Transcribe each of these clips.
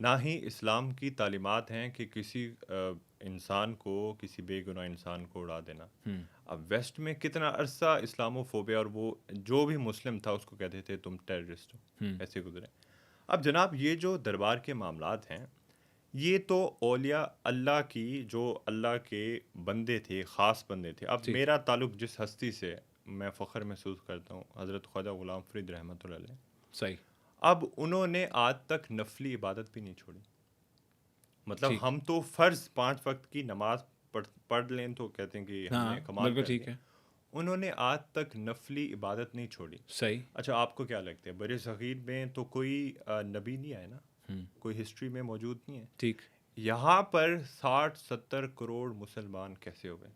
نہ ہی اسلام کی تعلیمات ہیں کہ کسی انسان کو، کسی بے گناہ انسان کو اڑا دینا. اب ویسٹ میں کتنا عرصہ اسلامو فوبیا، اور وہ جو بھی مسلم تھا اس کو کہتے تھے تم ٹیررسٹ ہو، ایسے گزرے. اب جناب یہ جو دربار کے معاملات ہیں، یہ تو اولیاء اللہ کی، جو اللہ کے بندے تھے، خاص بندے تھے. اب میرا تعلق جس ہستی سے میں فخر محسوس کرتا ہوں، حضرت خواجہ غلام فرید رحمۃ اللہ علیہ. صحیح. اب انہوں نے آج تک نفلی عبادت بھی نہیں چھوڑی. مطلب ہم تو فرض 5 وقت کی نماز پڑھ لیں تو کہتے ہیں کہ ہم نے کمال کر لیا. انہوں نے آج تک نفلی عبادت نہیں چھوڑی. صحیح. اچھا آپ کو کیا لگتا ہے بر صغیر میں تو کوئی نبی نہیں آئے نا، کوئی ہسٹری میں موجود نہیں ہے. ٹھیک. یہاں پر 60-70 کروڑ مسلمان کیسے ہو گئے؟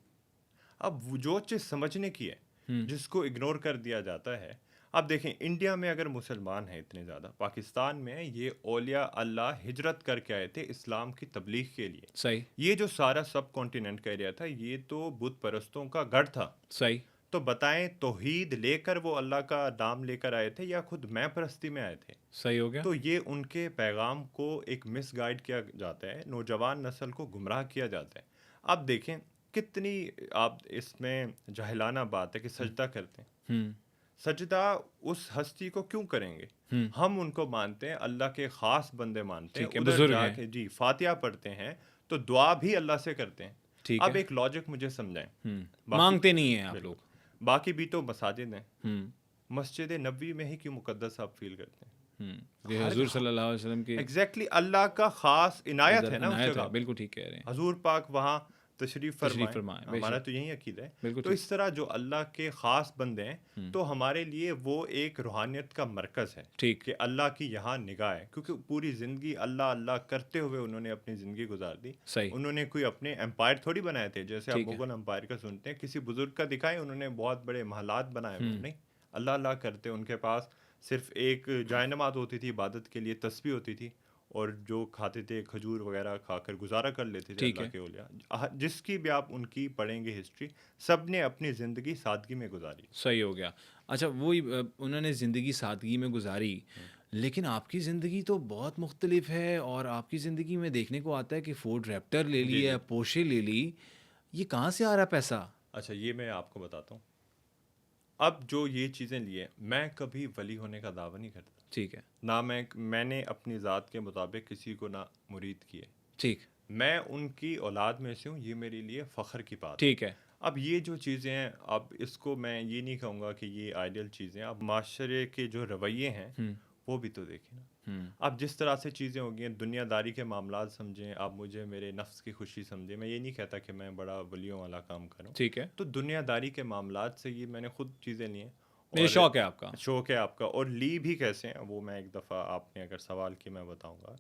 اب وہ جو چیز سمجھنے کی ہے جس کو اگنور کر دیا جاتا ہے. اب دیکھیں انڈیا میں اگر مسلمان ہیں اتنے زیادہ، پاکستان میں یہ اولیاء اللہ ہجرت کر کے آئے تھے اسلام کی تبلیغ کے لیے. صحیح. یہ جو سارا سب کانٹیننٹ کا ایریا تھا یہ تو بت پرستوں کا گڑھ تھا. صحیح. تو بتائیں توحید لے کر وہ اللہ کا نام لے کر آئے تھے یا خود میں پرستی میں آئے تھے؟ صحیح ہو گیا. تو یہ ان کے پیغام کو ایک مس گائیڈ کیا جاتا ہے، نوجوان نسل کو گمراہ کیا جاتا ہے. اب دیکھیں کتنی آپ اس میں جاہلانہ بات ہے کہ سجدہ کرتے ہیں. سجدہ اس ہستی کو کیوں کریں گے؟ ہم ان کو مانتے ہیں، اللہ کے خاص بندے مانتے ہیں. ادھر جا کے جی فاتحہ پڑھتے ہیں تو دعا بھی اللہ سے کرتے ہیں. اب ایک لاجک مجھے سمجھائیں. مانگتے نہیں ہیں آپ لوگ. باقی بھی تو مساجد ہیں، مسجد نبوی میں ہی کیوں مقدس آپ فیل کرتے ہیں؟ حضور صلی اللہ علیہ وسلم کی ایگزیکٹلی اللہ کا خاص عنایت ہے نا اس جگہ. بالکل ٹھیک کہہ رہے ہیں. حضور پاک وہاں تشریف فرمائے. فرمائے. ہمارا تو یہی عقیدہ ہے. تو اس طرح جو اللہ کے خاص بندے ہیں تو ہمارے لیے وہ ایک روحانیت کا مرکز ہے کہ اللہ کی یہاں نگاہ ہے، کیونکہ پوری زندگی اللہ اللہ کرتے ہوئے انہوں نے اپنی زندگی گزار دی. انہوں نے کوئی اپنے امپائر تھوڑی بنائے تھے جیسے آپ مغل امپائر کا سنتے ہیں. کسی بزرگ کا دکھائیں انہوں نے بہت بڑے محلات بنائے ہوئے. نہیں، اللہ اللہ کرتے. ان کے پاس صرف ایک جائے نماز ہوتی تھی عبادت کے لیے، تسبیح ہوتی تھی، اور جو کھاتے تھے کھجور وغیرہ کھا کر گزارا کر لیتے تھے اللہ کے اولیاء. جس کی بھی آپ ان کی پڑھیں گے ہسٹری، سب نے اپنی زندگی سادگی میں گزاری. صحیح ہو گیا. اچھا وہی انہوں نے زندگی سادگی میں گزاری، لیکن آپ کی زندگی تو بہت مختلف ہے. اور آپ کی زندگی میں دیکھنے کو آتا ہے کہ فورڈ ریپٹر لے لی ہے، پوشے لے لی. یہ کہاں سے آ رہا پیسہ؟ اچھا یہ میں آپ کو بتاتا ہوں. اب جو یہ چیزیں لیے، میں کبھی ولی ہونے کا دعویٰ نہیں کرتا. ٹھیک ہے. نہ میں نے اپنی ذات کے مطابق کسی کو نہ مرید کیے. ٹھیک. میں ان کی اولاد میں سے ہوں، یہ میرے لیے فخر کی بات. ٹھیک ہے. اب یہ جو چیزیں ہیں، اب اس کو میں یہ نہیں کہوں گا کہ یہ آئیڈیل چیزیں. اب معاشرے کے جو رویے ہیں وہ بھی تو دیکھیں نا. اب جس طرح سے چیزیں ہو گئی ہیں، دنیا داری کے معاملات سمجھیں. آپ مجھے میرے نفس کی خوشی سمجھیں. میں یہ نہیں کہتا کہ میں بڑا ولیوں والا کام کروں. ٹھیک ہے. تو دنیا داری کے معاملات سے یہ میں نے خود چیزیں لی ہیں. میرے شوق ہے آپ کا. شوق ہے آپ کا. اور لی بھی کیسے ہیں وہ میں ایک دفعہ آپ نے اگر سوال کی میں بتاؤں گا.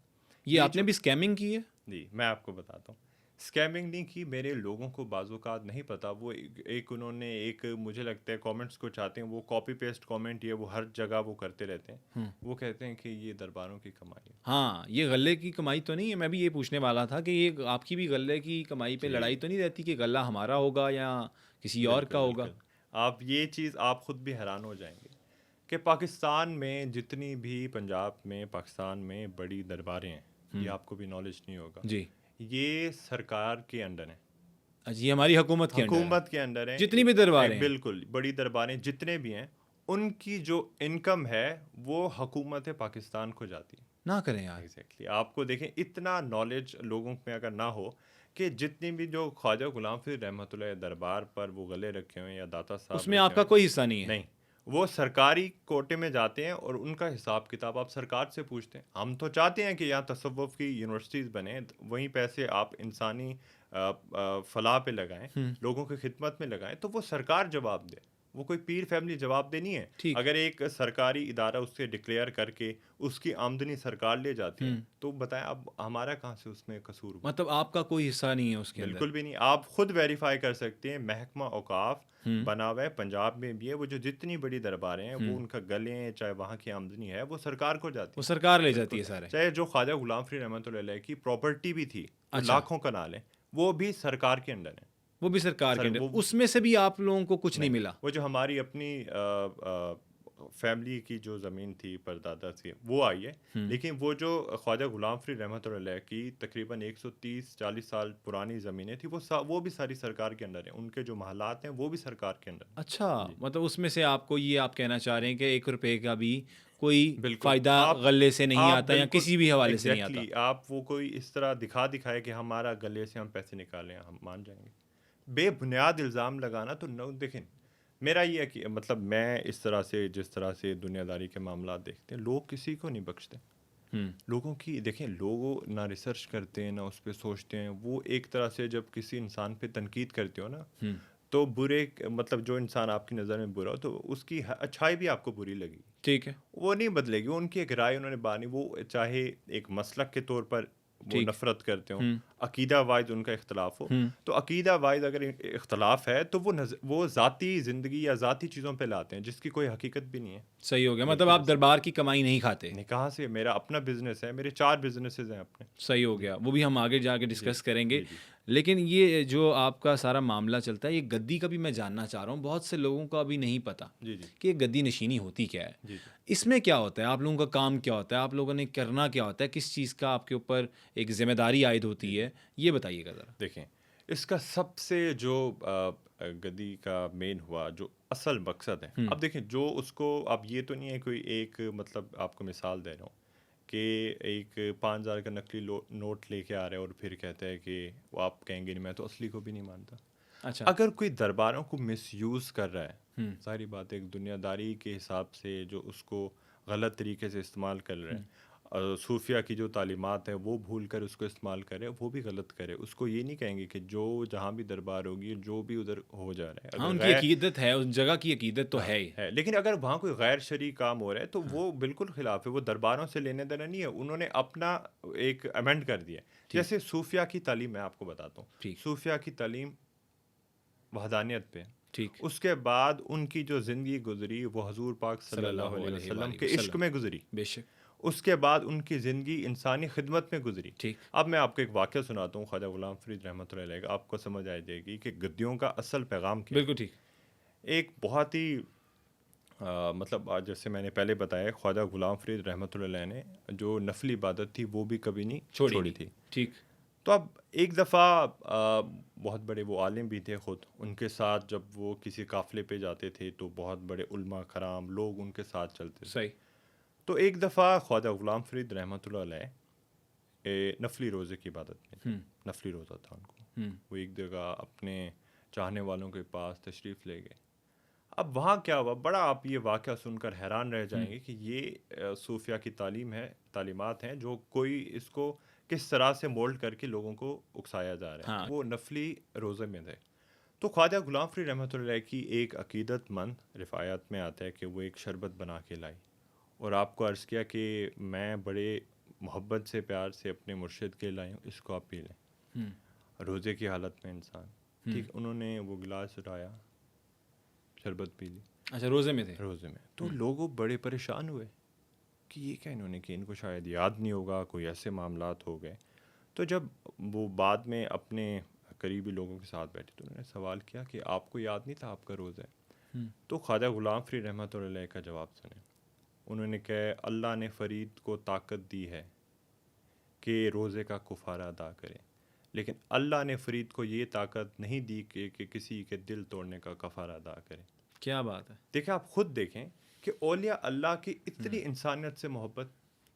یہ آپ نے بھی اسکیمنگ کی ہے؟ جی میں آپ کو بتاتا ہوں. اسکیمنگ نہیں کی. میرے لوگوں کو بعض اوقات نہیں پتا. وہ ایک انہوں نے ایک مجھے لگتا ہے کامنٹس کو چاہتے ہیں وہ کاپی پیسٹ کامنٹ، یہ وہ ہر جگہ وہ کرتے رہتے ہیں. وہ کہتے ہیں کہ یہ درباروں کی کمائی ہے. ہاں یہ غلے کی کمائی تو نہیں ہے. میں بھی یہ پوچھنے والا تھا کہ یہ آپ کی بھی غلے کی کمائی پہ لڑائی تو نہیں رہتی کہ غلہ ہمارا ہوگا یا کسی اور کا ہوگا؟ آپ یہ چیز آپ خود بھی حیران ہو جائیں گے کہ پاکستان میں جتنی بھی پنجاب میں پاکستان میں بڑی درباریں ہیں، یہ آپ کو بھی نالج نہیں ہوگا. جی. یہ سرکار کے انڈر ہیں. جی ہماری حکومت کے انڈر ہیں جتنی بھی درباریں. بالکل بڑی درباریں جتنے بھی ہیں، ان کی جو انکم ہے وہ حکومت پاکستان کو جاتی ہے. نہ کریں یار. ایگزیکٹلی. آپ کو دیکھیں اتنا نالج لوگوں میں اگر نہ ہو کہ جتنی بھی جو خواجہ غلام فرید رحمۃ اللہ دربار پر وہ گلے رکھے ہوئے یا داتا صاحب، اس میں آپ کا کوئی حصہ نہیں ہے. نہیں، وہ سرکاری کوٹے میں جاتے ہیں اور ان کا حساب کتاب آپ سرکار سے پوچھتے ہیں. ہم تو چاہتے ہیں کہ یہاں تصوف کی یونیورسٹیز بنیں، وہیں پیسے آپ انسانی فلاح پہ لگائیں، لوگوں کی خدمت میں لگائیں، تو وہ سرکار جواب دے. وہ کوئی پیر فیملی جواب دے نہیں ہے. اگر ایک سرکاری ادارہ اس سے ڈکلیئر کر کے اس کی آمدنی سرکار لے جاتی ہے تو بتائیں اب ہمارا کہاں سے اس میں قصور ہوا؟ مطلب آپ کا کوئی حصہ نہیں ہے اس کے اندر؟ بالکل بھی نہیں. آپ خود ویریفائی کر سکتے ہیں. محکمہ اوقاف بنا ہوا ہے، پنجاب میں بھی ہے. وہ جو جتنی بڑی درباریں ہیں وہ ان کا گلے ہیں، چاہے وہاں کی آمدنی ہے وہ سرکار کو جاتی ہے. وہ سرکار لے جاتی ہے سارے. چاہے جو خواجہ غلام فرید رحمۃ اللہ علیہ کی پراپرٹی بھی تھی، لاکھوں کنال ہیں، وہ بھی سرکار کے انڈر ہے. وہ بھی سرکار کے انڈر. اس میں سے بھی آپ لوگوں کو کچھ نہیں ملا؟ وہ جو ہماری اپنی فیملی کی جو زمین تھی پردادا سے وہ آئی ہے، لیکن وہ جو خواجہ غلام فرید رحمۃ اللہ علیہ کی تقریباً 130-40 سال پرانی زمینیں تھیں وہ بھی ساری سرکار کے اندر ہیں، ان کے جو محلات ہیں وہ بھی سرکار کے اندر ہیں۔ اچھا، جی مطلب اس میں سے آپ کو یہ آپ کہنا چاہ رہے ہیں کہ 1 روپے کا بھی کوئی بالکل، فائدہ آپ غلے سے نہیں آپ آتا یا بالکل کسی بھی حوالے سے نہیں آتا؟ ایگزیکٹلی آپ وہ کوئی اس طرح دکھائے کہ ہمارا گلے سے ہم پیسے نکالیں ہم مان جائیں گے، بے بنیاد الزام لگانا تو نو دیکھیں میرا یہ ہے کہ مطلب میں اس طرح سے جس طرح سے دنیا داری کے معاملات دیکھتے ہیں، لوگ کسی کو نہیں بخشتے، لوگوں کی دیکھیں لوگ نہ ریسرچ کرتے ہیں نہ اس پہ سوچتے ہیں، وہ ایک طرح سے جب کسی انسان پہ تنقید کرتے ہو نا تو برے مطلب جو انسان آپ کی نظر میں برا ہو تو اس کی اچھائی بھی آپ کو بری لگی، ٹھیک ہے، وہ نہیں بدلے گی، ان کی ایک رائے انہوں نے بانی، وہ چاہے ایک مسلک کے طور پر وہ ٹھیک، نفرت کرتے ہوں، عقیدہ وائز ان کا اختلاف ہو، تو عقیدہ وائز اگر اختلاف ہے تو وہ ذاتی زندگی یا ذاتی چیزوں پہ لاتے ہیں جس کی کوئی حقیقت بھی نہیں ہے۔ صحیح ہو گیا، مطلب بالکل آپ ایسے دربار کی کمائی نہیں کھاتے۔ نہیں، کہاں سے، میرا اپنا بزنس ہے، میرے 4 بزنسز ہیں اپنے۔ صحیح ہو جی گیا، وہ بھی ہم آگے جا کے جی ڈسکس کریں گے، جی جی لیکن یہ جو آپ کا سارا معاملہ چلتا ہے یہ گدی کا بھی میں جاننا چاہ رہا ہوں، بہت سے لوگوں کو ابھی نہیں پتہ جی جی کہ یہ گدی نشینی ہوتی کیا ہے، جی جی اس میں کیا ہوتا ہے، آپ لوگوں کا کام کیا ہوتا ہے، آپ لوگوں نے کرنا کیا ہوتا ہے، کس چیز کا آپ کے اوپر ایک ذمہ داری عائد ہوتی ہے، یہ بتائیے گا ذرا۔ دیکھیں اس کا سب سے جو گدی کا مین ہوا جو اصل مقصد ہے، اب دیکھیں جو اس کو اب یہ تو نہیں ہے کوئی ایک مطلب آپ کو مثال دے رہا ہوں کہ ایک 5,000 کا نقلی نوٹ لے کے آ رہا ہے اور پھر کہتا ہے کہ وہ آپ کہیں گے نہیں میں تو اصلی کو بھی نہیں مانتا۔ اچھا، اگر کوئی درباروں کو مس یوز کر رہا ہے، ظاہری بات ہے ایک دنیا داری کے حساب سے جو اس کو غلط طریقے سے استعمال کر رہے ہیں، صوفیہ کی جو تعلیمات ہیں وہ بھول کر اس کو استعمال کرے، وہ بھی غلط کرے، اس کو یہ نہیں کہیں گے کہ جو جہاں بھی دربار ہوگی جو بھی ادھر ہو جا رہا ہے ہاں اگر ان کی غیر عقیدت ہے، اس جگہ کی عقیدت تو ہے ہی۔ ہے، لیکن اگر وہاں کوئی غیر شرعی کام ہو رہا ہے تو وہ بالکل خلاف ہے، وہ درباروں سے لینے دینا نہیں ہے، انہوں نے اپنا ایک امینڈ کر دیا ہے۔ ٹھیک جیسے صوفیہ کی تعلیم میں آپ کو بتاتا ہوں، ٹھیک صوفیہ کی تعلیم وحدانیت پہ، ٹھیک، اس کے بعد ان کی جو زندگی گزری وہ حضور پاک صلی اللہ علیہ وسلم کے عشق میں گزری، بے شک، اس کے بعد ان کی زندگی انسانی خدمت میں گزری۔ ٹھیک، اب میں آپ کو ایک واقعہ سناتا ہوں خواجہ غلام فرید رحمۃ اللہ علیہ کا، آپ کو سمجھ آ جائے گی کہ گدیوں کا اصل پیغام کیا ہے۔ بالکل ٹھیک، ایک بہت ہی مطلب جیسے میں نے پہلے بتایا خواجہ غلام فرید رحمۃ اللہ علیہ نے جو نفلی عبادت تھی وہ بھی کبھی نہیں چھوڑی تھی۔ ٹھیک، تو اب ایک دفعہ بہت بڑے وہ عالم بھی تھے خود، ان کے ساتھ جب وہ کسی قافلے پہ جاتے تھے تو بہت بڑے علماء کرام لوگ ان کے ساتھ چلتے تھے۔ صحیح، تو ایک دفعہ خواجہ غلام فرید رحمۃ اللہ علیہ نفلی روزے کی عبادت میں تھے، نفلی روزہ تھا ان کو، وہ ایک جگہ اپنے چاہنے والوں کے پاس تشریف لے گئے۔ اب وہاں کیا ہوا، بڑا آپ یہ واقعہ سن کر حیران رہ جائیں گے کہ یہ صوفیہ کی تعلیمات ہیں جو کوئی اس کو کس طرح سے مولڈ کر کے لوگوں کو اکسایا جا رہا ہے۔ ہاں، وہ نفلی روزے میں تھے، تو خواجہ غلام فرید رحمۃ اللہ علیہ کی ایک عقیدت مند روایات میں آتا ہے کہ وہ ایک شربت بنا کے لائی اور آپ کو عرض کیا کہ میں بڑے محبت سے پیار سے اپنے مرشد کے لائی ہوں، اس کو آپ پی لیں، روزے کی حالت میں انسان ٹھیک، انہوں نے وہ گلاس اٹھایا، شربت پی لی، اچھا روزے میں تھے، روزے میں، تو لوگ بڑے پریشان ہوئے کہ یہ کیا انہوں نے کہ ان کو شاید یاد نہیں ہوگا، کوئی ایسے معاملات ہو گئے۔ تو جب وہ بعد میں اپنے قریبی لوگوں کے ساتھ بیٹھے تو انہوں نے سوال کیا کہ آپ کو یاد نہیں تھا آپ کا روزہ ہے؟ تو خواجہ غلام فرید رحمۃ اللہ علیہ کا جواب سنیں، انہوں نے کہا اللہ نے فرید کو طاقت دی ہے کہ روزے کا کفارہ ادا کرے، لیکن اللہ نے فرید کو یہ طاقت نہیں دی کہ کسی کے دل توڑنے کا کفارہ ادا کرے۔ کیا بات ہے، دیکھیں آپ خود دیکھیں کہ اولیاء اللہ کی اتنی انسانیت سے محبت،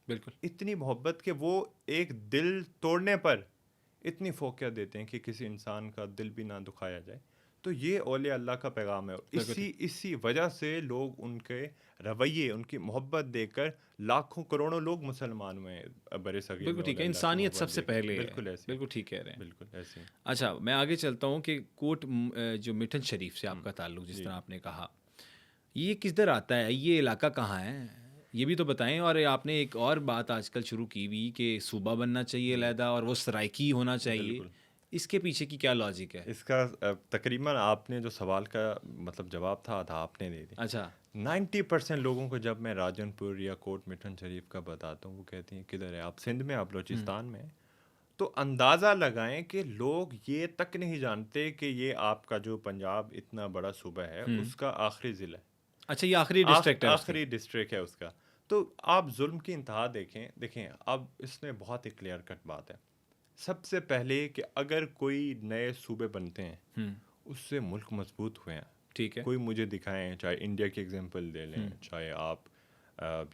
بالکل، اتنی محبت کہ وہ ایک دل توڑنے پر اتنی فوقیت دیتے ہیں کہ کسی انسان کا دل بھی نہ دکھایا جائے، تو یہ اولیاء اللہ کا پیغام ہے۔ اسی وجہ سے لوگ ان کے رویے، ان کی محبت دیکھ کر لاکھوں کروڑوں لوگ مسلمان ہوئے برِ صغیر میں، بالکل ٹھیک ہے، اولیاء اللہ کی انسانیت سب محبت سے دیکھ کر۔ پہلے ہے، بالکل ایسے، بالکل ٹھیک کہہ رہے ہیں۔ بالکل ایسے ہی۔ اچھا میں آگے چلتا ہوں کہ کوٹ جو مٹھن شریف سے آپ کا تعلق جس طرح آپ نے کہا، یہ کس در آتا ہے، یہ علاقہ کہاں ہے، یہ بھی تو بتائیں۔ اور آپ نے ایک اور بات آج کل شروع کی ہوئی کہ صوبہ بننا چاہیے علیحدہ اور وہ سرائکی ہونا چاہیے، اس کے پیچھے کی کیا لاجک ہے؟ اس کا تقریباً آپ نے جو سوال کا مطلب جواب تھا آدھا آپ نے دے دیا۔ اچھا 90% لوگوں کو جب میں راجن پور یا کوٹ مٹھن شریف کا بتاتا ہوں وہ کہتے ہیں کدھر ہے، آپ سندھ میں، آپ بلوچستان میں، تو اندازہ لگائیں کہ لوگ یہ تک نہیں جانتے کہ یہ آپ کا جو پنجاب اتنا بڑا صوبہ ہے اس کا آخری ضلع ہے۔ اچھا یہ آخری ڈسٹرکٹ ہے اس کی؟ آخری ڈسٹرکٹ ہے اس کا. تو آپ ظلم کی انتہا دیکھیں اب اس میں بہت ایک کلیئر کٹ بات ہے. سب سے پہلے کہ اگر کوئی نئے صوبے بنتے ہیں اس سے ملک مضبوط ہوئے ہیں. ٹھیک ہے. کوئی مجھے دکھائیں, چاہے انڈیا کی ایگزامپل لے لیں, چاہے آپ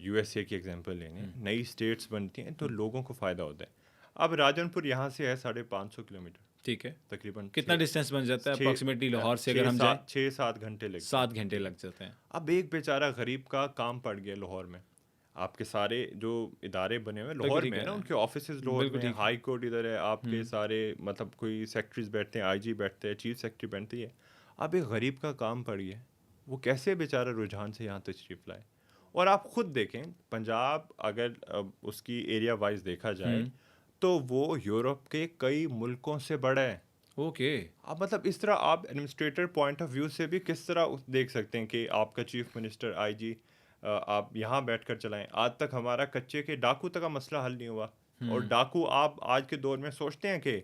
یو ایس اے کی ایگزامپل لے لیں, نئی اسٹیٹس بنتی ہیں تو لوگوں کو فائدہ ہوتا ہے. اب راجن پور یہاں سے ہے 550 کلومیٹر. ٹھیک ہے. تقریباً کتنا ڈسٹینس بن جاتا ہے اپروکسیمیٹلی لاہور سے اگر ہم جائیں؟ 6-7 گھنٹے لگتے 7 گھنٹے لگ جاتے ہیں. اب ایک بیچارہ غریب کا کام پڑ گیا لاہور میں. آپ کے سارے جو ادارے بنے ہوئے لاہور میں ہیں نا, ان کے آفیسز لاہور میں, ہائی کورٹ ادھر ہے, آپ کے سارے مطلب کوئی سیکٹریز بیٹھتے ہیں, آئی جی بیٹھتے ہیں, چیف سیکٹری بیٹھتی ہے. اب ایک غریب کا کام پڑ گیا, وہ کیسے بیچارہ رجحان سے یہاں تشریف لائے. اور آپ خود دیکھیں پنجاب اگر اس کی ایریا وائز دیکھا جائے تو وہ یورپ کے کئی ملکوں سے بڑا ہے. اوکے. اب مطلب اس طرح آپ ایڈمنسٹریٹر پوائنٹ آف ویو سے بھی کس طرح دیکھ سکتے ہیں کہ آپ کا چیف منسٹر, آئی جی, آپ یہاں بیٹھ کر چلائیں. آج تک ہمارا کچے کے ڈاکو تک کا مسئلہ حل نہیں ہوا. اور ڈاکو آپ آج کے دور میں سوچتے ہیں کہ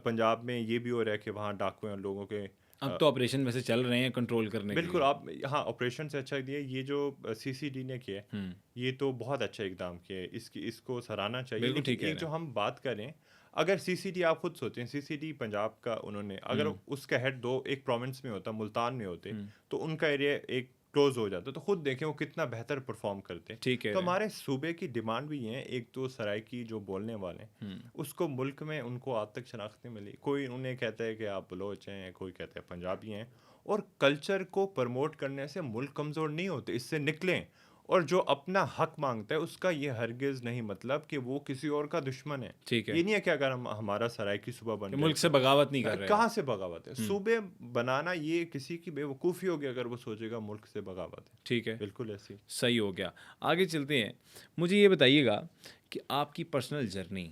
پنجاب میں یہ بھی ہو رہا ہے کہ وہاں ڈاکو ہیں لوگوں کے. اب تو آپریشن ویسے چل رہے ہیں کنٹرول کرنے کے لیے. بالکل. آپ ہاں آپریشن سے اچھا دیا یہ جو سی سی ڈی نے کیا ہے, یہ تو بہت اچھا اقدام کیا ہے, اس کو سراہنا چاہیے. لیکن ایک جو ہم بات کریں, اگر سی سی ڈی آپ خود سوچیں, سی سی ڈی پنجاب کا انہوں نے, اگر اس کا ہیڈ ایک پروونس میں ہوتا, ملتان میں ہوتے, تو ان کا ایریا ایک کلوز ہو جاتا, تو خود دیکھیں وہ کتنا بہتر پرفارم کرتے. تو ہمارے صوبے کی ڈیمانڈ بھی ہے. ایک تو سرائکی جو بولنے والے ہیں اس کو ملک میں ان کو آج تک شناخت نہیں ملی. کوئی انہیں کہتا ہے کہ آپ بلوچ ہیں, کوئی کہتا ہے پنجابی ہیں. اور کلچر کو پروموٹ کرنے سے ملک کمزور نہیں ہوتے, اس سے نکلیں. اور جو اپنا حق مانگتا ہے اس کا یہ ہرگز نہیں مطلب کہ وہ کسی اور کا دشمن ہے. یہ نہیں ہے کہ اگر ہمارا سرائکی صوبہ بن ملک سے بغاوت نہیں کر رہے. کہاں سے بغاوت ہے؟ صوبے بنانا یہ کسی کی بے وقوفی ہوگی اگر وہ سوچے گا ملک سے بغاوت ہے. ٹھیک ہے, بالکل ایسی. صحیح ہو گیا. آگے چلتے ہیں. مجھے یہ بتائیے گا کہ آپ کی پرسنل جرنی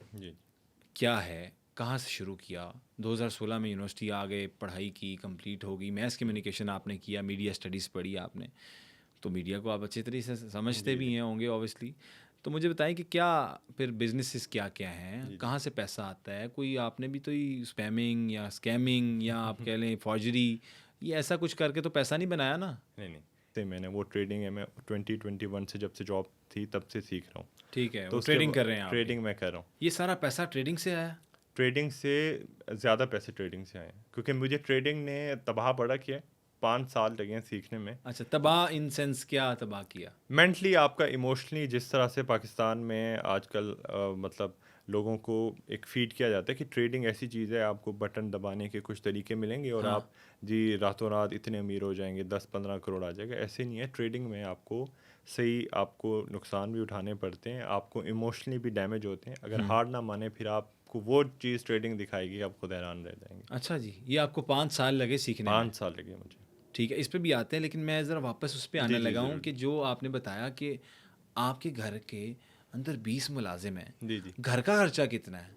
کیا ہے, کہاں سے شروع کیا؟ 2016 میں یونیورسٹی آ گئے, پڑھائی کی, کمپلیٹ ہو گئی, میس کمیونیکیشن آپ نے کیا, میڈیا اسٹڈیز پڑھی آپ نے, تو میڈیا کو آپ اچھی طریقے سے سمجھتے بھی ہیں ہوں گے اوبیسلی. تو مجھے بتائیں کہ کیا پھر بزنسز کیا کیا ہیں, کہاں سے پیسہ آتا ہے؟ کوئی آپ نے بھی تو اسپیمنگ یا اسکیمنگ یا آپ کہہ لیں فارجری, یہ ایسا کچھ کر کے تو پیسہ نہیں بنایا نا؟ نہیں, میں نے وہ ٹریڈنگ ہے, میں 2021 سے جب سے جاب تھی تب سے سیکھ رہا ہوں. ٹھیک ہے, وہ ٹریڈنگ کر رہے ہیں آپ؟ ٹریڈنگ میں کر رہا ہوں. یہ سارا پیسہ ٹریڈنگ سے آیا؟ ٹریڈنگ سے زیادہ پیسے ٹریڈنگ سے آئے ہیں, کیونکہ مجھے ٹریڈنگ نے تباہ بڑا کیا. 5 سال لگے ہیں سیکھنے میں. اچھا, تباہ ان سینس کیا تباہ کیا؟ مینٹلی آپ کا ایموشنلی, جس طرح سے پاکستان میں آج کل مطلب لوگوں کو ایک فیڈ کیا جاتا ہے کہ ٹریڈنگ ایسی چیز ہے, آپ کو بٹن دبانے کے کچھ طریقے ملیں گے اور آپ جی راتوں رات اتنے امیر ہو جائیں گے, 10-15 کروڑ آ جائے گا. ایسے نہیں ہے. ٹریڈنگ میں آپ کو صحیح, آپ کو نقصان بھی اٹھانے پڑتے ہیں, آپ کو ایموشنلی بھی ڈیمیج ہوتے ہیں. اگر ہار نہ مانے پھر آپ کو وہ چیز ٹریڈنگ دکھائے گی, آپ خود حیران رہ جائیں گے. اچھا جی, یہ آپ کو 5 سال لگے سیکھنے؟ 5 سال لگے مجھے. ٹھیک ہے, اس پہ بھی آتے ہیں, لیکن میں ذرا واپس اس پہ آنے لگا ہوں کہ جو آپ نے بتایا کہ آپ کے گھر کے اندر 20 ملازم ہیں. جی, گھر کا خرچہ کتنا ہے؟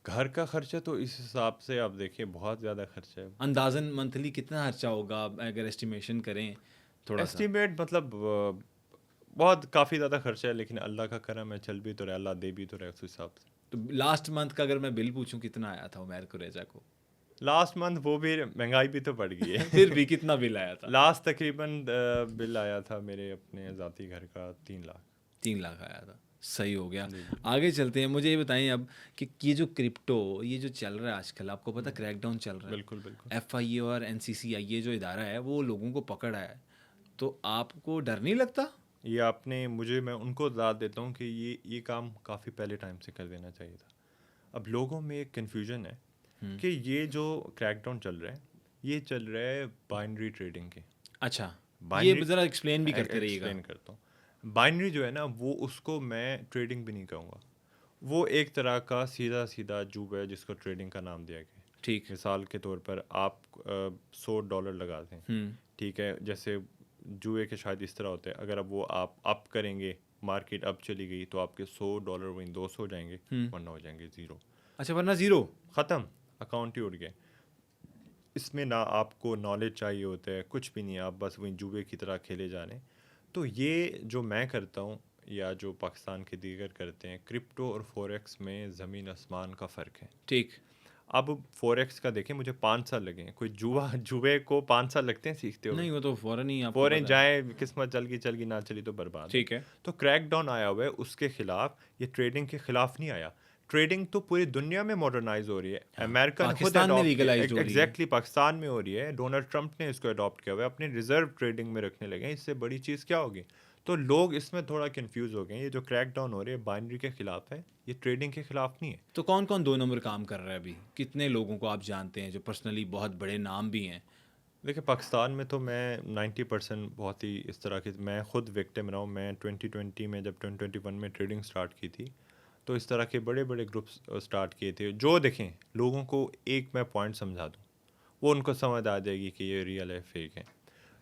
گھر کا خرچہ تو اس حساب سے آپ دیکھیں بہت زیادہ خرچہ ہے. اندازاً منتھلی کتنا خرچہ ہوگا اگر ایسٹیمیشن کریں تھوڑا سا؟ ایسٹیمیٹ مطلب بہت کافی زیادہ خرچہ ہے, لیکن اللہ کا کرم ہے, چل بھی تو رہے, اللہ دے بھی تو رہے اس حساب سے. تو لاسٹ منتھ کا اگر میں بل پوچھوں کتنا آیا تھا عمیر قریظہ کو؟ لاسٹ منتھ وہ بھی مہنگائی بھی تو پڑ گئی ہے. پھر بھی کتنا بل آیا تھا؟ لاسٹ تقریباً بل آیا تھا میرے اپنے ذاتی گھر کا 3 لاکھ. 3 لاکھ آیا تھا. صحیح ہو گیا. آگے چلتے ہیں. مجھے یہ بتائیں اب کہ یہ جو کرپٹو یہ جو چل رہا ہے آج کل, آپ کو پتہ کریک ڈاؤن چل رہا ہے. بالکل بالکل. ایف آئی اے اور این سی سی آئی اے جو ادارہ ہے وہ لوگوں کو پکڑ ہے, تو آپ کو ڈر نہیں لگتا؟ یہ آپ نے میں ان کو داد دیتا ہوں کہ یہ کام کافی پہلے ٹائم سے کر دینا چاہیے تھا. اب لوگوں میں ایک کنفیوژن ہے کہ یہ جو کریک ڈاؤن چل رہا ہے یہ چل رہا ہے بائنری ٹریڈنگ کے. اچھا, یہ ذرا ایکسپلین بھی کرتے رہیے گا. ایکسپلین کرتا ہوں. بائنری جو ہے نا, وہ اس کو میں ٹریڈنگ بھی نہیں کہوں گا. وہ ایک طرح کا سیدھا جوب ہے جس کو ٹریڈنگ کا نام دیا گیا. ٹھیک, مثال کے طور پر آپ $100 لگاتے ہیں, ٹھیک ہے, جیسے جوئے کے شاید اس طرح ہوتے ہیں, اگر اب وہ آپ اپ کریں گے, مارکیٹ اب چلی گئی تو آپ کے $100 وہیں 200 ہو جائیں گے, ورنہ ہو جائیں گے 0. اچھا, ورنہ 0 ختم, اکاؤنٹ ہی اڑ گئے. اس میں نہ آپ کو نالج چاہیے ہوتا ہے, کچھ بھی نہیں, آپ بس وہیں جوئے کی طرح کھیلے جا رہے ہیں. تو یہ جو میں کرتا ہوں یا جو پاکستان کے دیگر کرتے ہیں, کرپٹو اور فوریکس میں زمین آسمان کا فرق ہے. ٹھیک, اب فوریکس کا دیکھیں مجھے 5 سال لگے ہیں. کوئی جوے کو 5 سال لگتے ہیں سیکھتے ہوئے. نہیں وہ تو فوراً ہی آپ کو فورین پتہ ہے. جائیں, قسمت چل گئی نہ چلی تو برباد. ٹھیک ہے. تو کریک ڈاؤن آیا ہوا ہے اس کے خلاف, یہ ٹریڈنگ کے خلاف نہیں آیا. ٹریڈنگ تو پوری دنیا میں ماڈرنائز ہو رہی ہے. امریکہ نے خود پاکستان میں اڈاپٹ کیا, لیگلائزڈ ہو رہی ہے. ایگزیکٹلی پاکستان میں ہو رہی ہے. ڈونلڈ ٹرمپ نے اس کو اڈاپٹ کیا ہوا ہے, اپنے ریزرو ٹریڈنگ میں رکھنے لگے ہیں. اس سے بڑی چیز کیا ہوگی؟ تو لوگ اس میں تھوڑا کنفیوز ہو گئے ہیں. یہ جو کریک ڈاؤن ہو رہی ہے بائنری کے خلاف ہے, یہ ٹریڈنگ کے خلاف نہیں ہے. تو کون کون 2 نمبر کام کر رہا ہے ابھی؟ کتنے لوگوں کو آپ جانتے ہیں جو پرسنلی بہت بڑے نام بھی ہیں؟ دیکھیں پاکستان میں تو میں 90% بہت ہی اس طرح کے, میں خود وکٹم رہا ہوں. میں 2020 میں جب 2021 میں ٹریڈنگ سٹارٹ کی تھی تو اس طرح کے بڑے بڑے گروپس سٹارٹ کیے تھے. جو دیکھیں لوگوں کو ایک میں پوائنٹ سمجھا دوں, وہ ان کو سمجھ آ جائے گی کہ یہ ریئل ہے فیک ہے.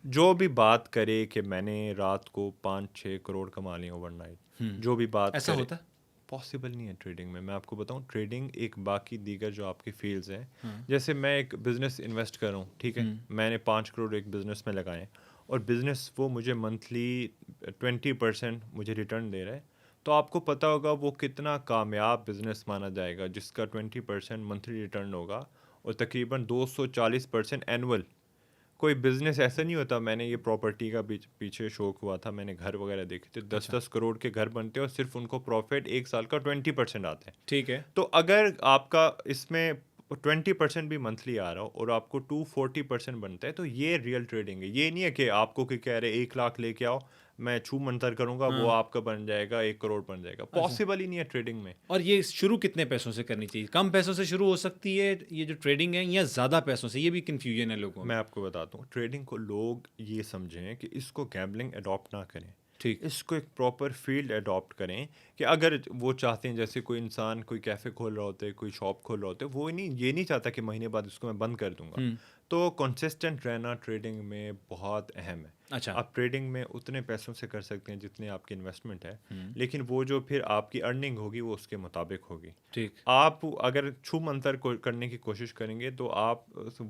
جو بھی بات کرے کہ میں نے رات کو 5-6 کروڑ کما لی اوور نائٹ, جو بھی بات ایسا کرے, ہوتا ہے؟ پاسبل نہیں ہے ٹریڈنگ میں. میں آپ کو بتاؤں, ٹریڈنگ ایک باقی دیگر جو آپ کی فیلڈز ہیں, جیسے میں ایک بزنس انویسٹ کر رہا ہوں, ٹھیک ہے, میں نے 5 کروڑ ایک بزنس میں لگائے اور بزنس وہ مجھے منتھلی 20% مجھے ریٹرن دے رہا ہے, تو آپ کو پتہ ہوگا وہ کتنا کامیاب بزنس مانا جائے گا جس کا 20% منتھلی ریٹرن ہوگا اور تقریباً 240% اینول. کوئی بزنس ایسا نہیں ہوتا. میں نے یہ پراپرٹی کا پیچھے شوق ہوا تھا, میں نے گھر وغیرہ دیکھے تھے, 10-10 کروڑ کے گھر بنتے ہیں اور صرف ان کو پروفٹ ایک سال کا 20% آتا ہے. ٹھیک ہے. تو اگر آپ کا اس میں 20% بھی منتھلی آ رہا ہو اور آپ کو 240% بنتا ہے, تو یہ ریئل ٹریڈنگ ہے. یہ نہیں ہے کہ آپ کو کہ کہہ رہے 1 لاکھ لے کے آؤ, میں چھو منتر کروں گا, وہ آپ کا بن جائے گا 1 کروڑ بن جائے گا. پاسبل ہی نہیں ہے ٹریڈنگ میں. اور یہ شروع کتنے پیسوں سے کرنی چاہیے؟ کم پیسوں سے شروع ہو سکتی ہے یہ جو ٹریڈنگ ہے, یا زیادہ پیسوں سے؟ یہ بھی کنفیوژن ہے لوگوں میں. میں آپ کو بتاتا ہوں, ٹریڈنگ کو لوگ یہ سمجھیں کہ اس کو گیمبلنگ اڈاپٹ نہ کریں. ٹھیک. اس کو ایک پراپر فیلڈ اڈاپٹ کریں کہ اگر وہ چاہتے ہیں, جیسے کوئی انسان کوئی کیفے کھول رہا ہوتا ہے, کوئی شاپ کھول رہا ہوتا ہے, وہ یہ نہیں چاہتا کہ مہینے بعد اس کو میں بند کر دوں گا. تو کنسسٹنٹ رہنا ٹریڈنگ میں بہت اہم ہے. اچھا. آپ ٹریڈنگ میں اتنے پیسوں سے کر سکتے ہیں جتنے آپ کی انویسٹمنٹ ہے, لیکن وہ جو پھر آپ کی ارننگ ہوگی وہ اس کے مطابق ہوگی. ٹھیک. آپ اگر چھو منتر کرنے کی کوشش کریں گے تو آپ